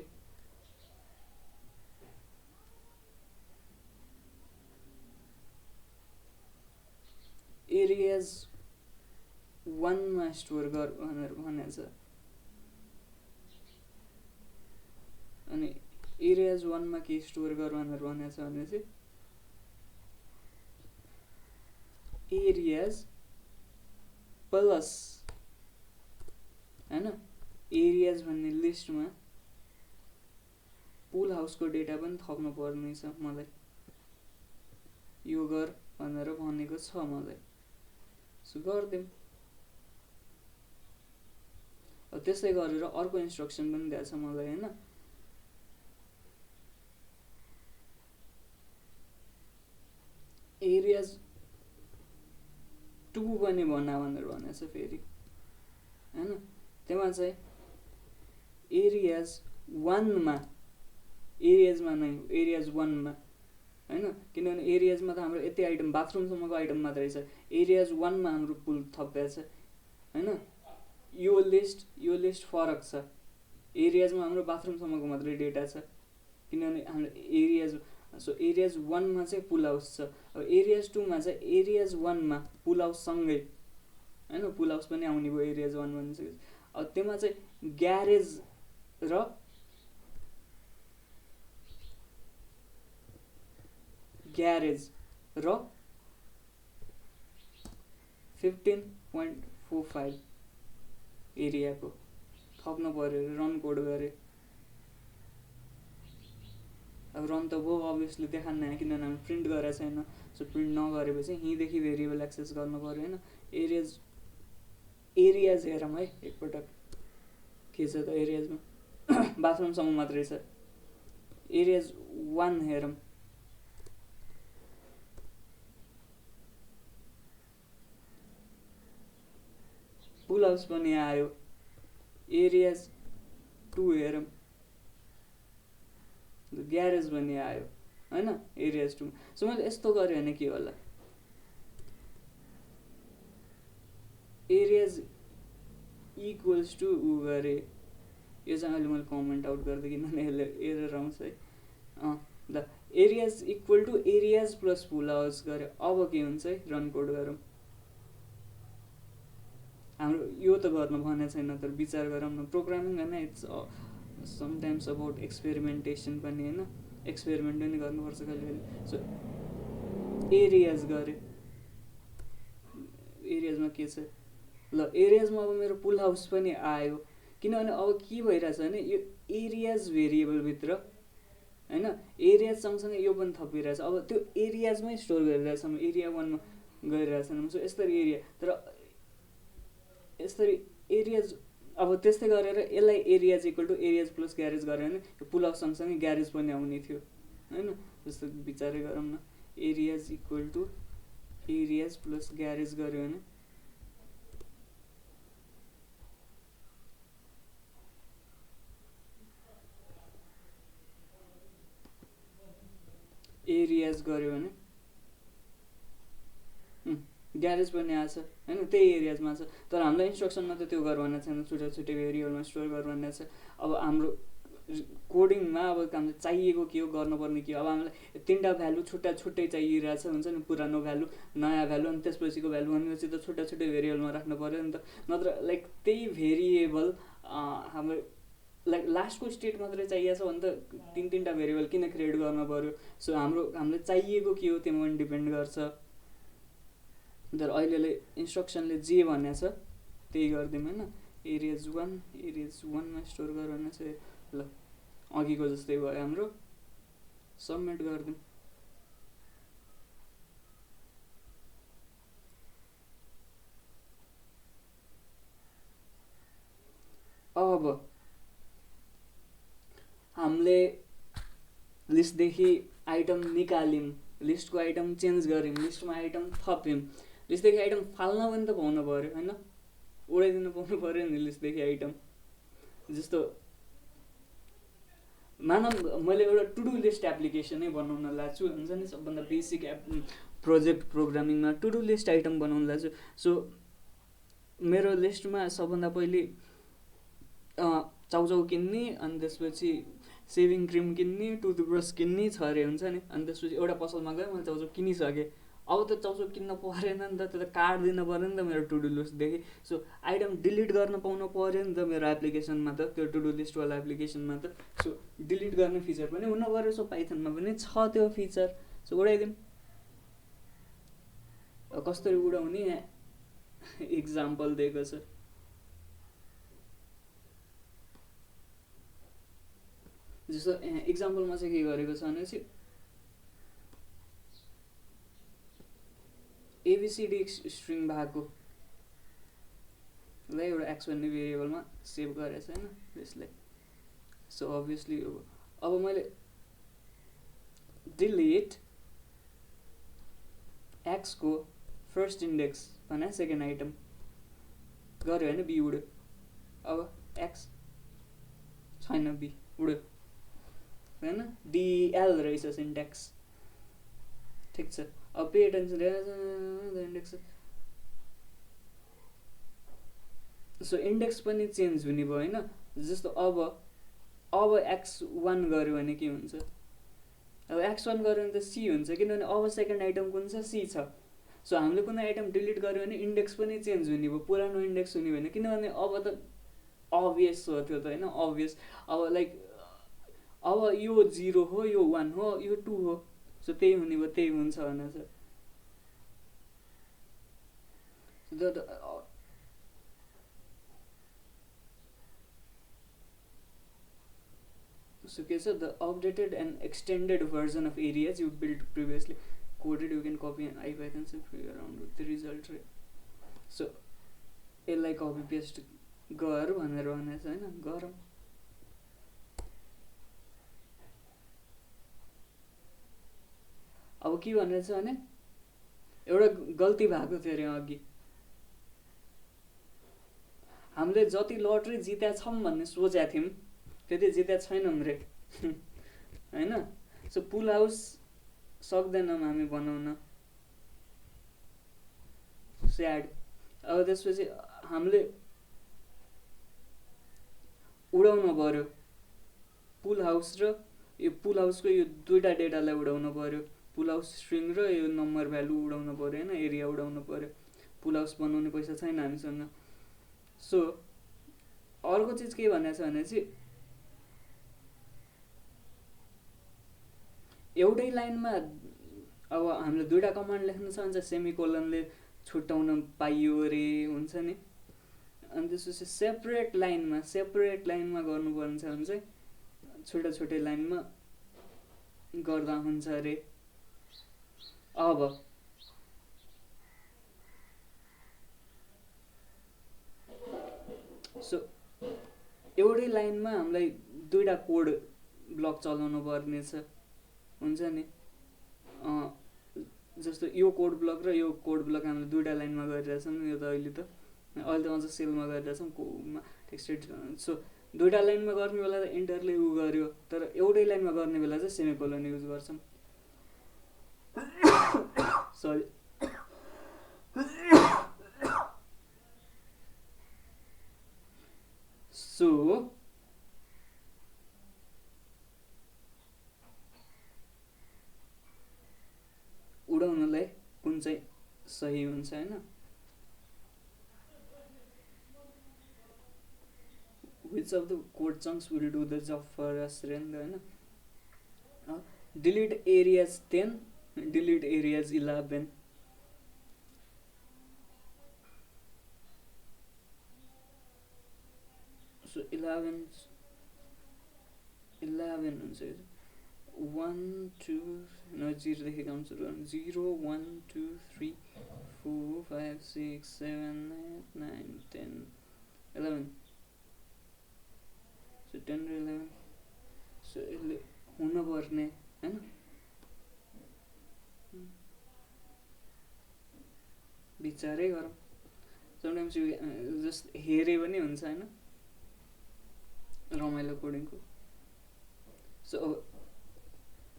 एरियाज 1 मा स्टोर गर भनेर भनेको छ अनि एरियाज 1 मा के स्टोर गर भनेर भनेको छ भने चाहिँ एरियाज प्लस हैन एरियाज भन्ने लिस्टमा पुल हाउसको डेटा पनि थप्नु पर्ने छ मलाई यो गर भनेर भनेको छ मलाई सो गर्दिउँ त्यसै गरेर अर्को इन्स्ट्रक्सन पनि दिएको छ मलाई हैन एरियाज 2 पनि बना भनेर भनेको छ फेरि हैन त्यसमा चाहिँ एरियाज 1 मा एरियाजमा नै एरियाज 1 मा हैन किनभने एरियाजमा त हाम्रो यति आइटम बाथरुमसम्मको आइटम मात्रै छ एरियाज 1 मा हाम्रो पुल थपेको छ हैन यो लिस्ट फरक छ एरियाजमा हाम्रो बाथरुमसम्मको मात्रै डेटा छ किनभने हाम्रो एरियाज सो एरियाज 1 मा चाहिँ पुल हाउस छ अब एरियाज 2 मा चाहिँ एरियाज 1 मा पुल हाउस सँगै हैन पुल हाउस पनि आउने भयो एरियाज 1 भनिसकेपछि अब त्यसमा चाहिँ ग्यारेज र ग्यारेज र 15.45 एरियाको थप्न पऱ्यो अरे रन कोड गरे। अब रन त भयो अभियसली देखान्न यहाँ, किनभने हामी प्रिन्ट गरेको छैन। सो प्रिन्ट नगरेपछि यहीँदेखि भेरिएबल एक्सेस गर्नु पऱ्यो होइन। एरियाज हेरौँ है एकपटक, के छ त एरियाजमा बाथरुमसम्म मात्रै छ। एरियाज 1 हेरौँ। पुल हाउस पनि आयो। एरियाज 2 हेरौँ, ग्यारेज पनि आयो होइन एरियाज 2। सो मैले यस्तो गरेँ भने के होला, एरियाज इक्वल्स टु ऊ गरेँ। यो चाहिँ अहिले मैले कमेन्ट आउट गरिदिएँ किनभने यसले एरर आउँछ है। ल areas equal to areas plus pool house गरेँ। अब के हुन्छ है, रन कोड गरौँ। हाम्रो यो त गर्न भनेको छैन, तर विचार गरौँ न। प्रोग्रामिङ होइन, इट्स समटाइम्स अबाउट एक्सपेरिमेन्टेसन पनि होइन, एक्सपेरिमेन्ट पनि गर्नुपर्छ कहिले कहिले। सो एरियाज गरेँ। एरियाजमा के छ, ल एरियाजमा अब मेरो पुल हाउस पनि आयो। किनभने अब के भइरहेछ भने यो एरियाज भेरिएबलभित्र होइन, एरियाज सँगसँगै यो पनि थपिरहेछ। अब त्यो एरियाजमै स्टोर गरिरहेछ, एरिया 1मा गरिरहेछन्। सो यसरी एरिया, तर यसरी एरियाज अब त्यस्तै गरेर यसलाई areas equal to areas plus garage गऱ्यो भने यो पुल हाउस सँगसँगै ग्यारेज पनि आउने थियो होइन। जस्तो विचारै गरौँ न, areas equal to areas plus garage गऱ्यो भने एरियाज गऱ्यो भने ग्यारेज पनि आछ होइन, त्यही एरियाजमा छ। तर हामीलाई इन्स्ट्रक्सनमा त त्यो गर्नु छैन, छुट्टै छुट्टै भेरिएबलमा स्टोर गर्नु छ। अब हाम्रो कोडिङमा अब हामीलाई चाहिएको के हो, गर्नुपर्ने के हो। अब हामीलाई 3टा भ्यालु छुट्टा छुट्टै चाहिरहेछ हुन्छ नि, पुरानो भ्यालु नयाँ भ्यालु अनि त्यसपछिको भ्यालु भनेपछि त छुट्टा छुट्टै भेरिएबलमा राख्नु पऱ्यो नि त। नत्र लाइक त्यही भेरिएबल हाम्रो लाइक लास्टको स्टेट मात्रै चाहिएको छ भने त 3-3टा भेरिएबल किन क्रिएट गर्नु पऱ्यो। सो हामीलाई चाहिएको के हो त्योमा पनि डिपेन्ड गर्छ। तर अहिलेले इन्स्ट्रक्सनले जे भनेको छ त्यही गरिदिउँ होइन। एरियाज 1मा स्टोर गर्नु भनेको छ। ल अघिको जस्तै भयो हाम्रो, सबमिट गरिदिउँ। अब हामीले लिस्टदेखि आइटम निकाल्यौँ, लिस्टको आइटम चेन्ज गऱ्यौँ, लिस्टमा आइटम थप्यौँ। लिस्टदेखि आइटम फाल्न पनि त पाउनु पऱ्यो होइन, उडाइदिनु पाउनु पऱ्यो नि लिस्टदेखि आइटम। जस्तो मानव मैले एउटा टु डु लिस्ट एप्लिकेसनै बनाउन लाग्छु हुन्छ नि, सबभन्दा बेसिक प्रोजेक्ट प्रोग्रामिङमा टु डु लिस्ट आइटम बनाउन लाग्छु। सो मेरो लिस्टमा सबभन्दा पहिले चाउचाउ किन्ने, अनि त्यसपछि सेभिङ क्रिम किन्ने, टुथब्रस किन्ने छ अरे हुन्छ नि। अनि त्यसपछि एउटा पसलमा गएँ, मैले चाउचाउ किनिसकेँ। अब त चाउचाउ किन्न परेन नि त, त्यो त कार्ड दिनु पऱ्यो नि त मेरो टु डु लिस्टदेखि। सो आइटम डिलिट गर्न पाउनु पऱ्यो नि त मेरो एप्लिकेसनमा त, त्यो टु डु लिस्टवाला एप्लिकेसनमा त। सो डिलिट गर्ने फिचर पनि हुनु पऱ्यो। सो पाइथनमा पनि छ त्यो फिचर। सो उडाइदिउँ। कसरी उडाउने इक्जाम्पल दिएको छ। जस्तो इक्जाम्पलमा चाहिँ के गरेको छ भनेपछि एबिसिडी स्ट्रिङ भएको ल एउटा एक्स भन्ने भेरिएबलमा सेभ गरेको छैन यसलाई। सो अभियसली अब मैले डिलिट एक्सको फर्स्ट इन्डेक्स भने सेकेन्ड आइटम गऱ्यो भने बी उड्यो। अब एक्स छैन, बी उड्यो होइन, डिएल रहेछ सिन्ट्याक्स। ठिक छ, अब pay attention index. So index पनि चेन्ज हुने भयो होइन। जस्तो अब x1 गऱ्यो भने के हुन्छ, अब x1 गऱ्यो भने त सी हुन्छ, किनभने अब सेकेन्ड आइटम कुन छ, सी छ। सो हामीले कुनै आइटम डिलिट गऱ्यो भने इन्डेक्स पनि चेन्ज हुने भयो, पुरानो इन्डेक्स हुने भएन, किनभने अब त अभियस हो त्यो त होइन, अभियस। अब लाइक अब यो 0 हो, यो 1 हो, यो 2 हो। सो त्यही हुने भयो, त्यही हुन्छ भनेर छ। So के छ, the updated and extended version of areas you built previously coded you can copy and IPython and play around with the result, right? So यसलाई कपी पेस्ट गर भनेर भनेको छ हैन, गरौँ। अब के भनेको छ भने एउटा गल्ती भएको थियो अरे अघि, हामीले जति लटरी जित्या छौँ भन्ने सोचेका थियौँ त्यति जित्या छैनौँ रे हैन। सो पुल हाउस सक्दैनौँ हामी बनाउन, स्याड। अब त्यसपछि हामीले उडाउन पर्यो पुल हाउस र यो पुल हाउसको यो दुईटा डेटालाई उडाउन पर्यो, पुल हाउस स्ट्रिङ र यो नम्बर भ्यालु उडाउन पर्यो हैन, एरिया उडाउन पर्यो। पुल हाउस बनाउने पैसा छैन हामीसँग। सो अर्को चिज के भनेको छ भने चाहिँ एउटै लाइनमा अब हामीले दुईटा कमान्ड लेख्न छ भने चाहिँ सेमिकोलनले छुट्याउन पाइयो रे हुन्छ नि। अनि त्यसपछि सेपरेट लाइनमा गर्नुपर्ने छ भने चाहिँ छुट्टै लाइनमा गर्दा हुन्छ रे। अब सो एउटै लाइनमा हामीलाई दुईटा कोड ब्लक चलाउनु पर्ने छ हुन्छ नि। जस्तो यो कोड ब्लक र यो कोड ब्लक हामीले दुईटा लाइनमा गरिरहेछौँ, यो त अहिले त अझ सेलमा गरिरहेछौँ कोमा टेक्स्टेड। सो दुईटा लाइनमा गर्ने बेला त इन्टरले उ गर्यो, तर एउटै लाइनमा गर्ने बेला चाहिँ सेमिकोलन युज गर्छौँ। सरी सो उडाउनलाई कुन चाहिँ सही हुन्छ हैन। Which of the code chunks will do the job for us हैन। delete areas 10, delete areas 11। so 11 हुन्छ यो 1 2 न 0 देखि काउन्ट सुरु गर्नु 0 1 2 3 4 5 6 7 8 9 10 11। so 10 र 11 so यसले हुन पर्ने हैन। विचारै गरौँ, समटाइम्स यो जस्ट हेरे पनि हुन्छ हैन रमाइलो कोडिङको। सो अब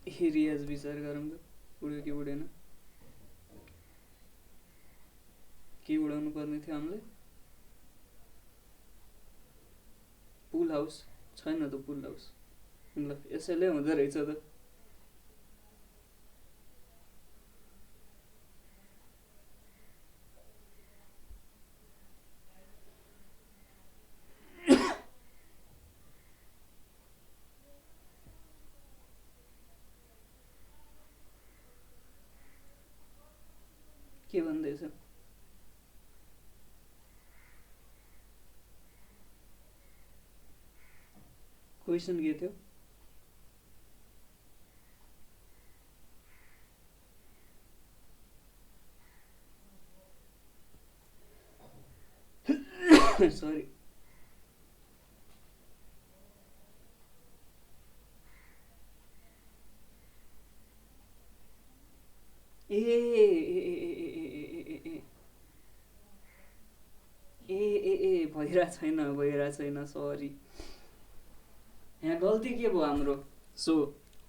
एरियाज विचार गरौँ त, उड्यो कि उडेन, के उडाउनु पर्ने थियो हामीले। पुल हाउस छैन त, पुल हाउस ल यसैले हुँदो रहेछ त। के भन्दैछ क्वेसन के थियो? सरी ए भइरा छैन सरी, यहाँ गल्ती के भयो हाम्रो। सो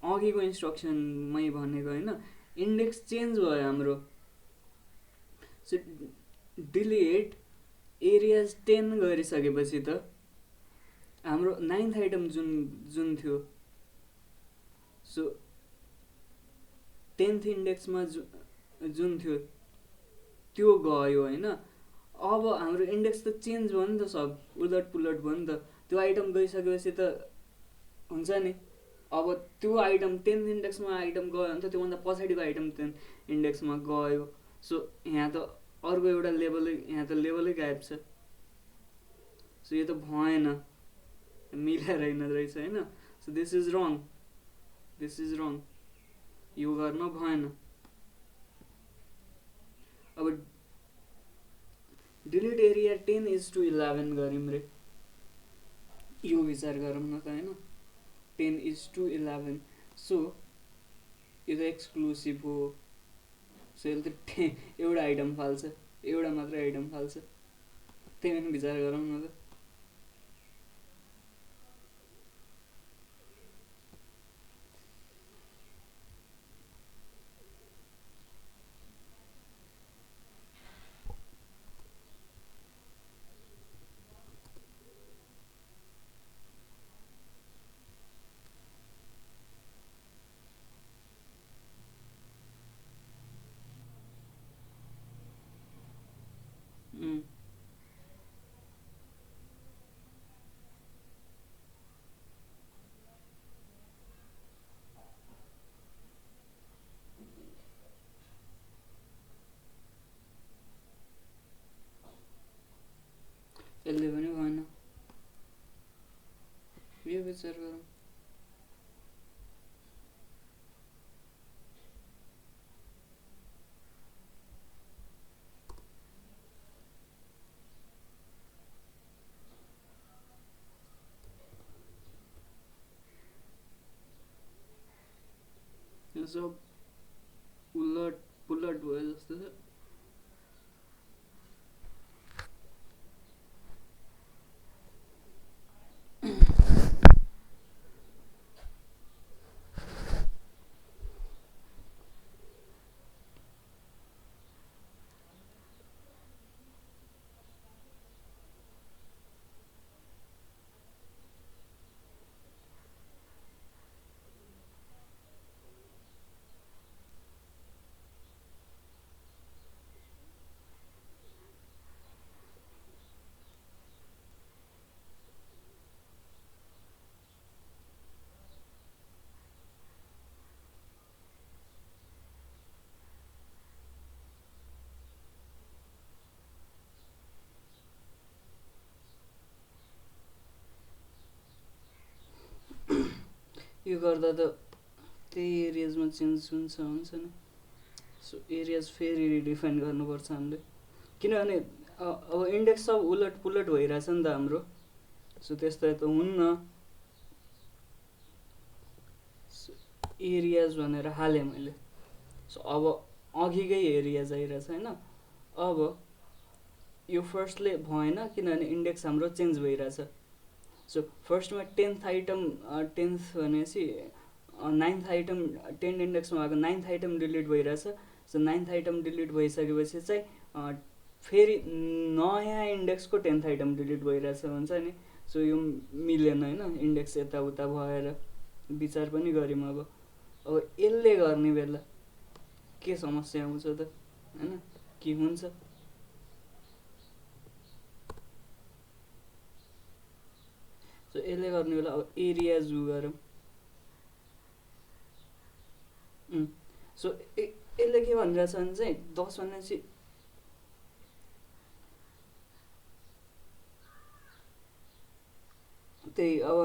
अघिको इन्स्ट्रक्सनमै भनेको हैन, इन्डेक्स चेन्ज भयो हाम्रो। सो डिलिट एरियाज 10 गरिसकेपछि त हाम्रो 9th आइटम जुन थियो, सो 10th इन्डेक्समा जुन थियो त्यो गयो हैन। अब हाम्रो इन्डेक्स त चेन्ज भयो नि त, सब उलट पुलट भयो नि त। त्यो आइटम गइसकेपछि त हुन्छ नि, अब त्यो आइटम 10th इन्डेक्समा आइटम गयो भने त त्योभन्दा पछाडिको आइटम 10th इन्डेक्समा गयो। सो यहाँ त अर्को एउटा लेभलै यहाँ त लेभलै गायब छ। सो यो त भएन, मिलेर होइन रहेछ होइन। So this is wrong, this is रङ, यो गर्न भएन। अब डिलिट एरिया 10:11 गऱ्यौँ रे, यो विचार गरौँ न त होइन। 10:11, सो यो त एक्सक्लुसिभ हो। सो यसले त एउटा आइटम फाल्छ, एउटा मात्रै आइटम फाल्छ, त्यही पनि विचार गरौँ न त। यसले पनि भएन, यो विचार गरौँ। यो सब उलट पुलट भयो जस्तो छ। यो गर्दा त त्यही एरियाजमा चेन्ज हुन्छ नि। सो एरियाज फेरि रिडिफाइन गर्नुपर्छ हामीले, किनभने अब इन्डेक्स सब उलट पुलट भइरहेछ नि त हाम्रो। सो त्यस्तो त हुन्न। एरियाज भनेर हालेँ मैले। सो अब अघिकै एरियाज आइरहेछ होइन। अब यो फर्स्टले भएन किनभने इन्डेक्स हाम्रो चेन्ज भइरहेछ। सो फर्स्टमा 10th आइटम 10th भनेपछि 9th आइटम 10 इन्डेक्समा भएको 9th आइटम डिलिट भइरहेछ। सो 9th आइटम डिलिट भइसकेपछि चाहिँ फेरि नयाँ इन्डेक्सको 10th आइटम डिलिट भइरहेछ हुन्छ नि। सो यो मिलेन होइन, इन्डेक्स यताउता भएर विचार पनि गऱ्यौँ। अब यसले गर्ने बेला के समस्या आउँछ त होइन, के हुन्छ? सो यसले गर्ने बेला अब एरिया जु गरौँ। सो यसले के भनिरहेछ भने चाहिँ 10 भनेपछि त्यही अब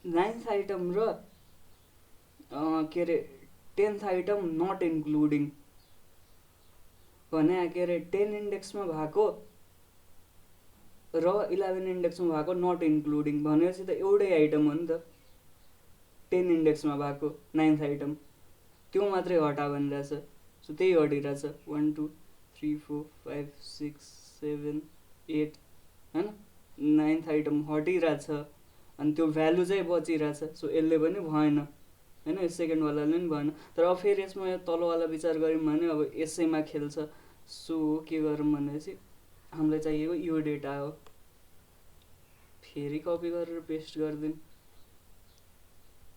9th आइटम र के अरे 10th आइटम नट इन्क्लुडिङ भने के अरे 10 इन्डेक्समा भएको र 11 इन्डेक्समा भएको नट इन्क्लुडिङ भनेपछि त एउटै आइटम हो नि त। 10 इन्डेक्समा भएको 9th आइटम त्यो मात्रै हटा भनिरहेछ। सो त्यही हटिरहेछ 1 2 3 4 5 6 7 8 होइन, 9th आइटम हटिरहेछ अनि त्यो भ्यालु चाहिँ बचिरहेछ। सो यसले पनि भएन होइन, सेकेन्डवालाले पनि भएन। तर अब फेरि यसमा यो तलवाला विचार गऱ्यौँ भने अब यसैमा खेल्छ। सो के गरौँ भनेपछि हामीलाई चाहिएको यो डेटा हो, फेरि कपी गरेर पेस्ट गरिदिउँ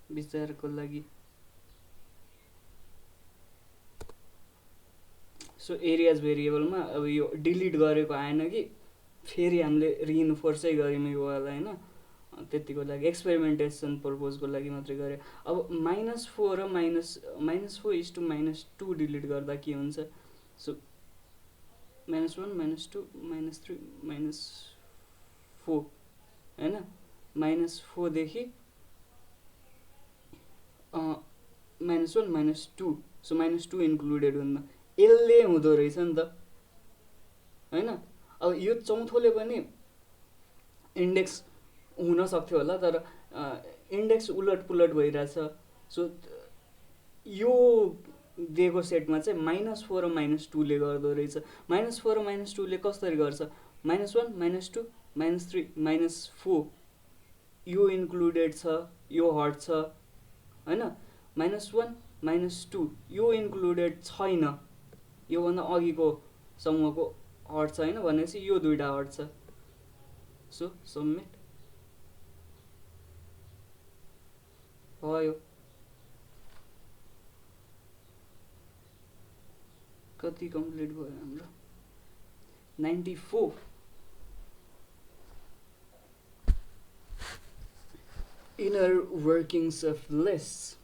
विचारको लागि। सो एरियाज भेरिएबलमा अब यो डिलिट गरेको आएन कि फेरि हामीले रिइन्फोर्सै गऱ्यौँ योवाला होइन, त्यतिको लागि एक्सपेरिमेन्टेसन पर्पोजको लागि मात्रै गरेँ। अब -4 र -4 is to -2 डिलिट गर्दा के हुन्छ? सो -1 -2 -3 -4 होइन, -4 देखि -1 -2, सो -2 इन्क्लुडेड हुन्न, यसले हुँदो रहेछ नि त होइन। अब यो चौथोले पनि इन्डेक्स हुन सक्थ्यो होला, तर इन्डेक्स उलट पुलट भइरहेछ। सो यो दिएको सेटमा चाहिँ -4 र -2ले गर्दो रहेछ। -4 र -2ले कसरी गर्छ, -1 -2 -3 -4 यो इन्क्लुडेड छ, यो हट्छ होइन। -1 -2 यो इन्क्लुडेड छैन, योभन्दा अघिको समूहको हट्छ होइन, भनेपछि यो दुइटा हट्छ। सो सबमिट भयो। कति कम्प्लिट भयो हाम्रो, 94। Inner workings of list.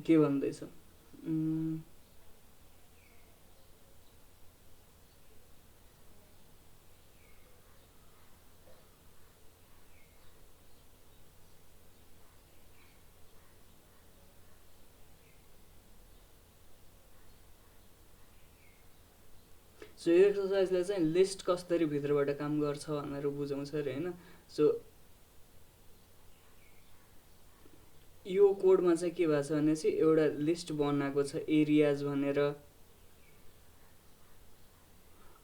के भन्दैछ, सो यो एक्सर्साइजले चाहिँ लिस्ट कसरी भित्रबाट काम गर्छ भनेर बुझाउँछ अरे होइन। सो यो कोडमा चाहिँ के भएको छ भनेपछि एउटा लिस्ट बनाएको छ एरियाज भनेर,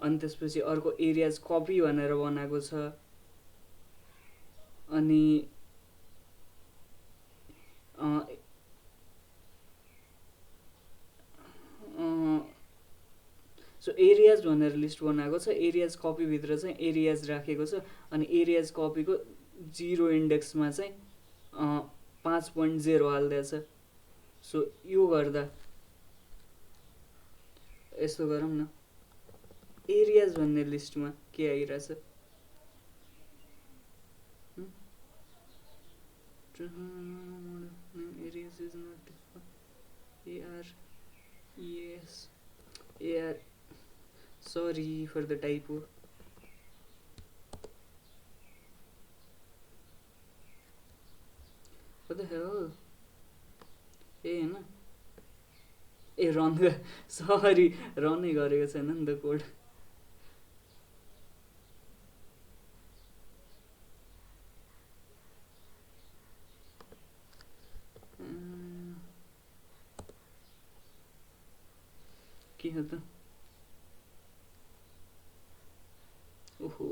अनि त्यसपछि अर्को एरियाज कपी भनेर बनाएको छ, अनि सो एरियाज भनेर लिस्ट बनाएको छ, एरियाज कपीभित्र चाहिँ एरियाज राखेको छ, अनि एरियाज कपीको 0 इन्डेक्समा चाहिँ 5.0 हालिदिएछ। सो यो गर्दा यस्तो गरौँ न, एरियाज भन्ने लिस्टमा के आइरहेछ, areas is not AR sorry for the typo. What the hell? होइन ए रन, सरी रनै गरेको छैन नि त कोड। के हो त, ओहो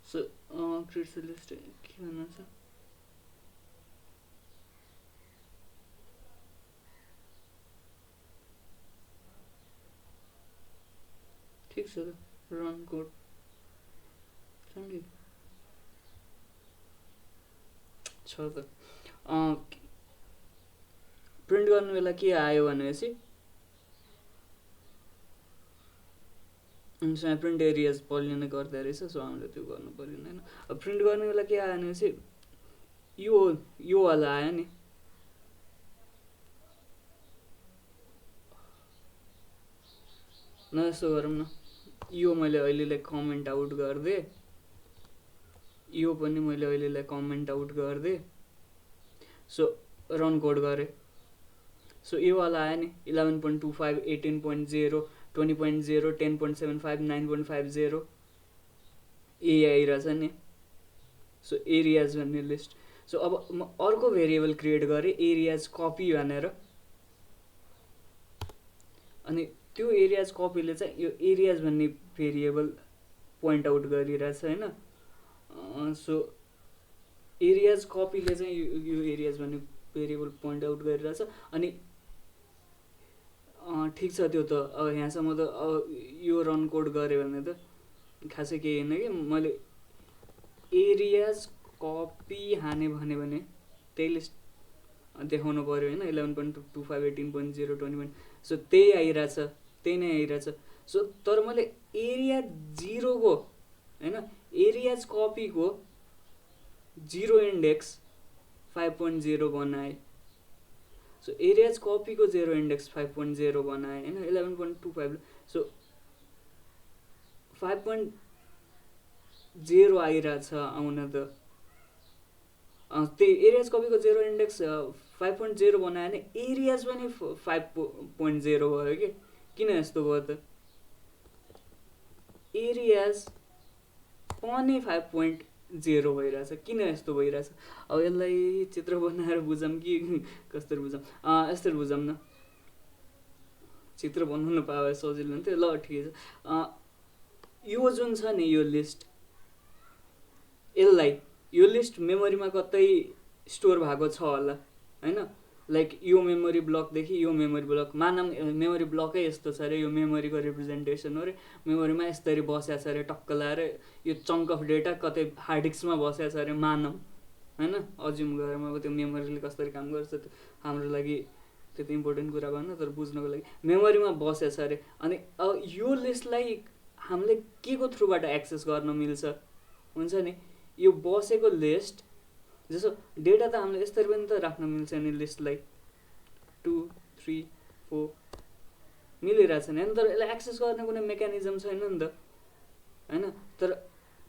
सो क्रिएट लिस्ट के भन्नु छ, ठिक छ त, रन कोड छ त। प्रिन्ट गर्नु बेला के आयो भनेपछि प्रिन्ट एरियाज पल्लिने गर्दै रहेछ, सो हामीले त्यो गर्नु परेन होइन। अब प्रिन्ट गर्ने बेला के आयो भनेपछि यो वाला आयो नि, न यस्तो गरौँ न, यो मैले अहिलेलाई कमेन्ट आउट गरिदिएँ, यो पनि मैले अहिलेलाई कमेन्ट आउट गरिदिएँ। सो रन कोड गरेँ, सो यो वाला आयो नि 11.25 18.0 20.0 10.75 9.50 ए आइरहेछ नि। सो एरियाज भन्ने लिस्ट। सो अब म अर्को भेरिएबल क्रिएट गरेँ एरियाज कपी भनेर, अनि त्यो एरियाज कपीले चाहिँ यो एरियाज भन्ने भेरिएबल पोइन्ट आउट गरिरहेछ होइन। सो एरियाज कपीले चाहिँ यो एरियाज भन्ने भेरिएबल पोइन्ट आउट गरिरहेछ। अनि ठिक छ, त्यो त अब यहाँसम्म त अब यो रन कोड गरेँ भने त खासै केही होइन कि, मैले एरियाज कपी हाने भने त्यही लिस्ट देखाउनु पऱ्यो होइन, 11.25 18.0 20. सो त्यही आइरहेछ, त्यही नै आइरहेछ। सो तर मैले एरिया 0 को हैन एरियाज कपीको 0 इन्डेक्स 5.0 बनाए। सो एरियाज कपीको 0 इन्डेक्स 5.0 बनाए हैन 11.25। सो 5.0 आइरहेछ आउन त त्यही एरियाज कपीको 0 इन्डेक्स 5.0 बनायो भने एरियाज पनि 5.0 भयो कि किन यस्तो भयो त एरियाज पनि 5.0 भइरहेछ किन यस्तो भइरहेछ। अब यसलाई चित्र बनाएर बुझौँ कि कसरी बुझौँ यस्तरी बुझौँ न चित्र बनाउनु पाए सजिलो हुन्थ्यो ल ठिकै छ। यो जुन छ नि यो लिस्ट यसलाई यो लिस्ट मेमोरीमा कतै स्टोर भएको छ होला हैन लाइक यो मेमोरी ब्लकदेखि यो मेमोरी ब्लक मानम मेमोरी ब्लकै यस्तो छ अरे यो मेमोरीको रिप्रेजेन्टेसन हो अरे मेमोरीमा यसरी बसेको छ अरे टक्क लाएर यो चङ्क अफ डेटा कतै हार्ड डिस्कमा बसेको छ अरे मानम हैन अज्युम गरेर अब त्यो मेमोरीले कसरी काम गर्छ त्यो हाम्रो लागि त्यति इम्पोर्टेन्ट कुरा भएन तर बुझ्नको लागि मेमोरीमा बसेको छ अरे। अनि अब यो लिस्टलाई हामीले के को थ्रुबाट एक्सेस गर्न मिल्छ हुन्छ नि यो बसेको लिस्ट जस्तो डेटा त हामीले यसरी पनि त राख्न मिल्छ नि लिस्टलाई 2 3 4 मिलिरहेछ नि हैन तर यसलाई एक्सेस गर्ने कुनै मेकानिजम छैन नि त हैन तर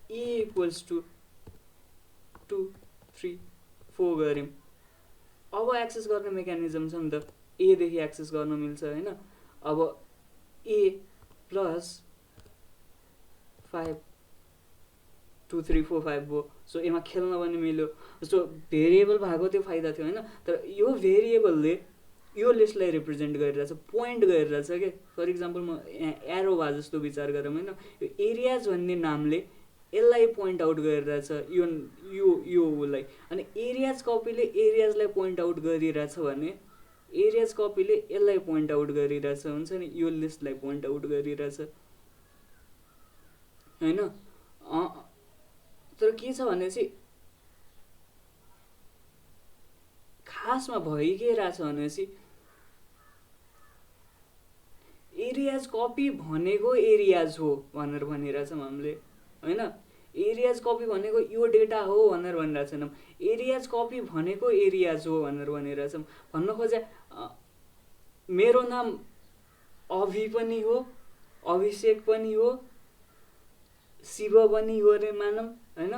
e इक्वल्स टु 2 3 4 गर्यौं अब एक्सेस गर्ने मेकानिजम छ नि त a देखि एक्सेस गर्न मिल्छ हैन अब a प्लस 5 2 3 4 5 भयो। सो यसमा खेल्न पनि मिल्यो जस्तो भेरिएबल भएको त्यो फाइदा थियो हैन तर यो भेरिएबलले यो लिस्टलाई रिप्रेजेन्ट गरिरहेछ पोइन्ट गरिरहेछ के फर इक्जाम्पल म एरो भा जस्तो विचार गरौँ हैन यो एरियाज भन्ने नामले यसलाई पोइन्ट आउट गरिरहेछ यो यो योलाई अनि एरियाज कपीले एरियाजलाई पोइन्ट आउट गरिरहेछ भने एरियाज कपीले यसलाई पोइन्ट आउट गरिरहेछ हुन्छ नि यो लिस्टलाई पोइन्ट आउट गरिरहेछ हैन तर के छ भनेपछि खासमा भइ के रहेछ भनेपछि एरियाज कपी भनेको एरियाज हो भनेर भनिरहेछौँ हामीले हैन एरियाज कपी भनेको यो डेटा हो भनेर भनिरहेछौँ एरियाज कपी भनेको एरियाज हो भनेर भनिरहेछौँ भन्न खोजे मेरो नाम अभि पनि हो अभिषेक पनि हो शिव पनि हो रे मानम हैन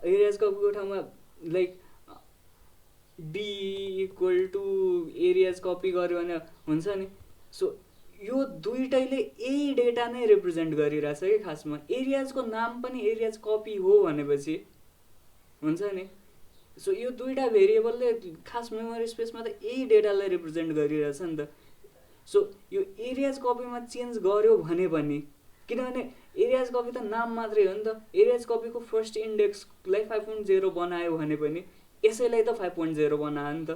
एरियाज कपीको ठाउँमा like D equal to areas copy गर्यो भने हुन्छ नि। सो यो दुईटैले यही डेटा नै रिप्रेजेन्ट गरिरहेछ कि खासमा एरियाजको नाम पनि एरियाज कपी हो भनेपछि हुन्छ नि। सो यो दुईटा भेरिएबलले खास मेमोरी स्पेसमा त यही डेटालाई रिप्रेजेन्ट गरिरहेछ नि त। सो यो एरियाज कपीमा चेन्ज गर्यो भने पनि किनभने एरियाज कपी त नाम मात्रै हो नि त एरियाज कपीको फर्स्ट इन्डेक्सलाई 5.0 बनायो भने पनि यसैलाई त 5.0 बनायो नि त।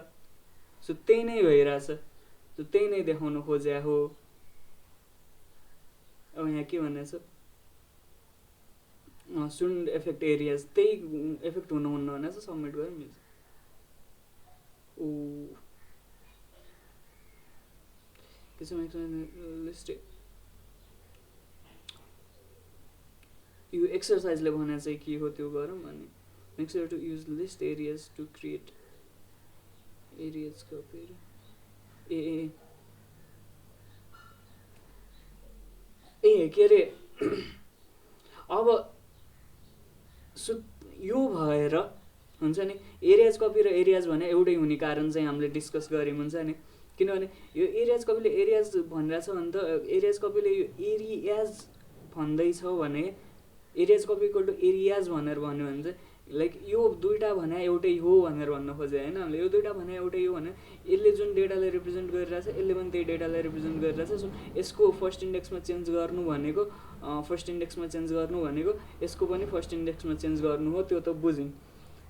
सो त्यही नै भइरहेछ सो त्यही नै देखाउन खोजे हो। अब यहाँ के भनेछ सुड एफेक्ट एरियाज त्यही एफेक्ट हुनुहुन्न भनेछ सबमिट गरेर मिल्छ। ओ के छ लिस्ट यो एक्सरसाइजले भने चाहिँ के हो त्यो गरौँ अनि next to use list arrays to create arrays copy ए के अरे अब यो भएर हुन्छ नि एरियाज कपी र एरियाज भने एउटै हुने कारण चाहिँ हामीले डिस्कस गऱ्यौँ हुन्छ नि किनभने यो एरियाज कपीले एरियाज भनिरहेछ भने त एरियाज कपीले यो एरियाज भन्दैछ भने areas copy equal to areas भनेर भन्यो भने चाहिँ लाइक यो दुईटा भने एउटै हो भनेर भन्न खोजे हैन हामीले यो दुईटा भने एउटै हो भने यसले जुन डेटालाई रिप्रेजेन्ट गरिरहेछ यसले पनि त्यही डेटालाई रिप्रेजेन्ट गरिरहेछ। सो यसको फर्स्ट इन्डेक्समा चेन्ज गर्नु भनेको यसको पनि फर्स्ट इन्डेक्समा चेन्ज गर्नु हो त्यो त बुझ्यौँ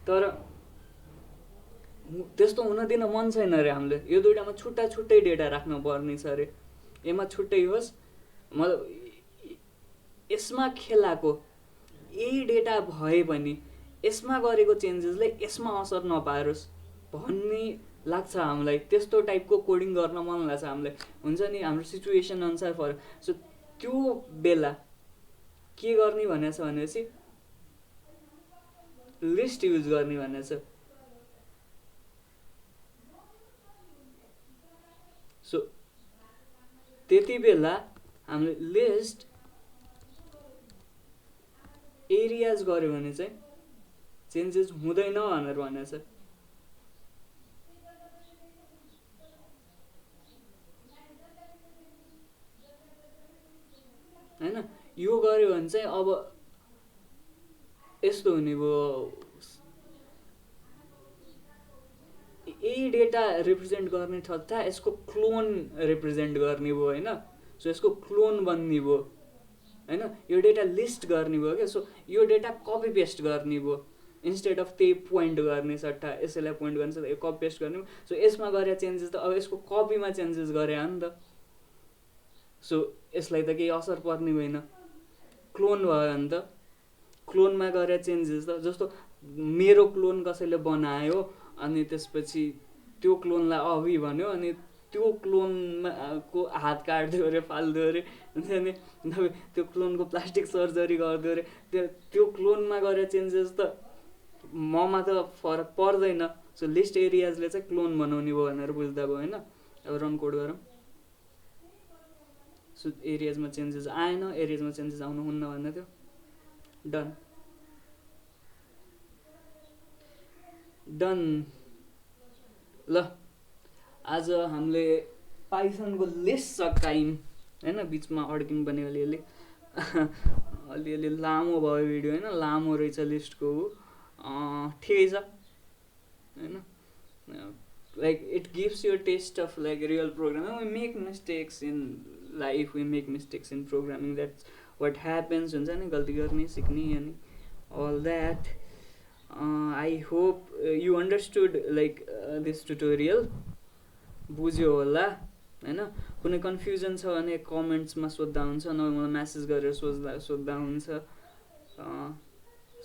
तर त्यस्तो हुन दिन मन छैन रे हामीले यो दुईटामा छुट्टा छुट्टै डेटा राख्नु पर्ने छ रे यसमा छुट्टै होस् मतलब यसमा खेलाको यही डेटा भए पनि यसमा गरेको चेन्जेसले यसमा असर नपारोस् भन्ने लाग्छ हामीलाई त्यस्तो टाइपको कोडिङ गर्न मन लाग्छ हामीलाई हुन्छ नि हाम्रो सिचुएसन अनुसार फरक। सो त्यो बेला के गर्ने भनेको छ भनेपछि लिस्ट युज गर्ने भनेको छ। सो त्यति बेला हामीले लिस्ट एरियाज गऱ्यो भने चाहिँ चेन्जेस हुँदैन भनेर भनेको छ। होइन, यो गऱ्यो भने चाहिँ अब यस्तो हुने भयो, यही डेटा रिप्रेजेन्ट गर्ने ठट्टा यसको क्लोन रिप्रेजेन्ट गर्ने भयो होइन। सो यसको क्लोन बन्ने भयो होइन, यो डेटा लिस्ट गर्ने भयो क्या। सो यो डेटा कपी पेस्ट गर्ने भयो, इन्स्टेड अफ त्यही पोइन्ट गर्ने सट्टा यसैलाई पोइन्ट गर्ने सट्टा यो कपी पेस्ट गर्ने। सो यसमा गरे चेन्जेस त अब यसको कपीमा चेन्जेस गरे हो नि त। सो यसलाई त केही असर पर्ने होइन, क्लोन भयो भने त क्लोनमा गरे चेन्जेस त जस्तो मेरो क्लोन कसैले बनायो अनि त्यसपछि त्यो क्लोनलाई अभि भन्यो अनि त्यो क्लोनमा को हात काट्दियो अरे फालिदियो अरे अनि त्यो क्लोनको प्लास्टिक सर्जरी गरिदियो अरे त्यो क्लोनमा गरे चेन्जेस त ममा त फरक पर्दैन। सो लिस्ट एरियाजले चाहिँ क्लोन बनाउने भयो भनेर बुझ्दा भयो होइन। अब रन कोड गरौँ। सो एरियाजमा चेन्जेस आएन, एरियाजमा चेन्जेस आउनु हुन्न भन्दै थियो। Done done. ल आज हामीले पाइथनको लिस्ट सकायौँ होइन, बिचमा अड्क्यौँ पनि अलिअलि अलिअलि लामो भयो भिडियो होइन, लामो रहेछ लिस्टको। ठिकै छ होइन, like it gives you a taste of like real programming. We make mistakes in life, we make mistakes in programming, that's what happens हुन्छ नि, गल्ती गर्ने सिक्ने अनि all that. I hope you understood like this tutorial, बुझ्यो होला होइन। कुनै कन्फ्युजन छ भने कमेन्ट्समा सोद्धा हुन्छ, नभए मलाई म्यासेज गरेर सोद्धा हुन्छ।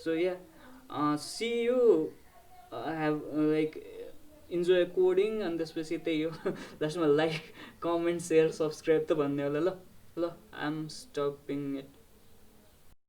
So yeah see you, have like enjoy coding. अनि त्यसपछि त्यही हो लास्टमा लाइक कमेन्ट सेयर सब्सक्राइब त भन्ने होला। ल ल आइ एम स्टपिङ इट।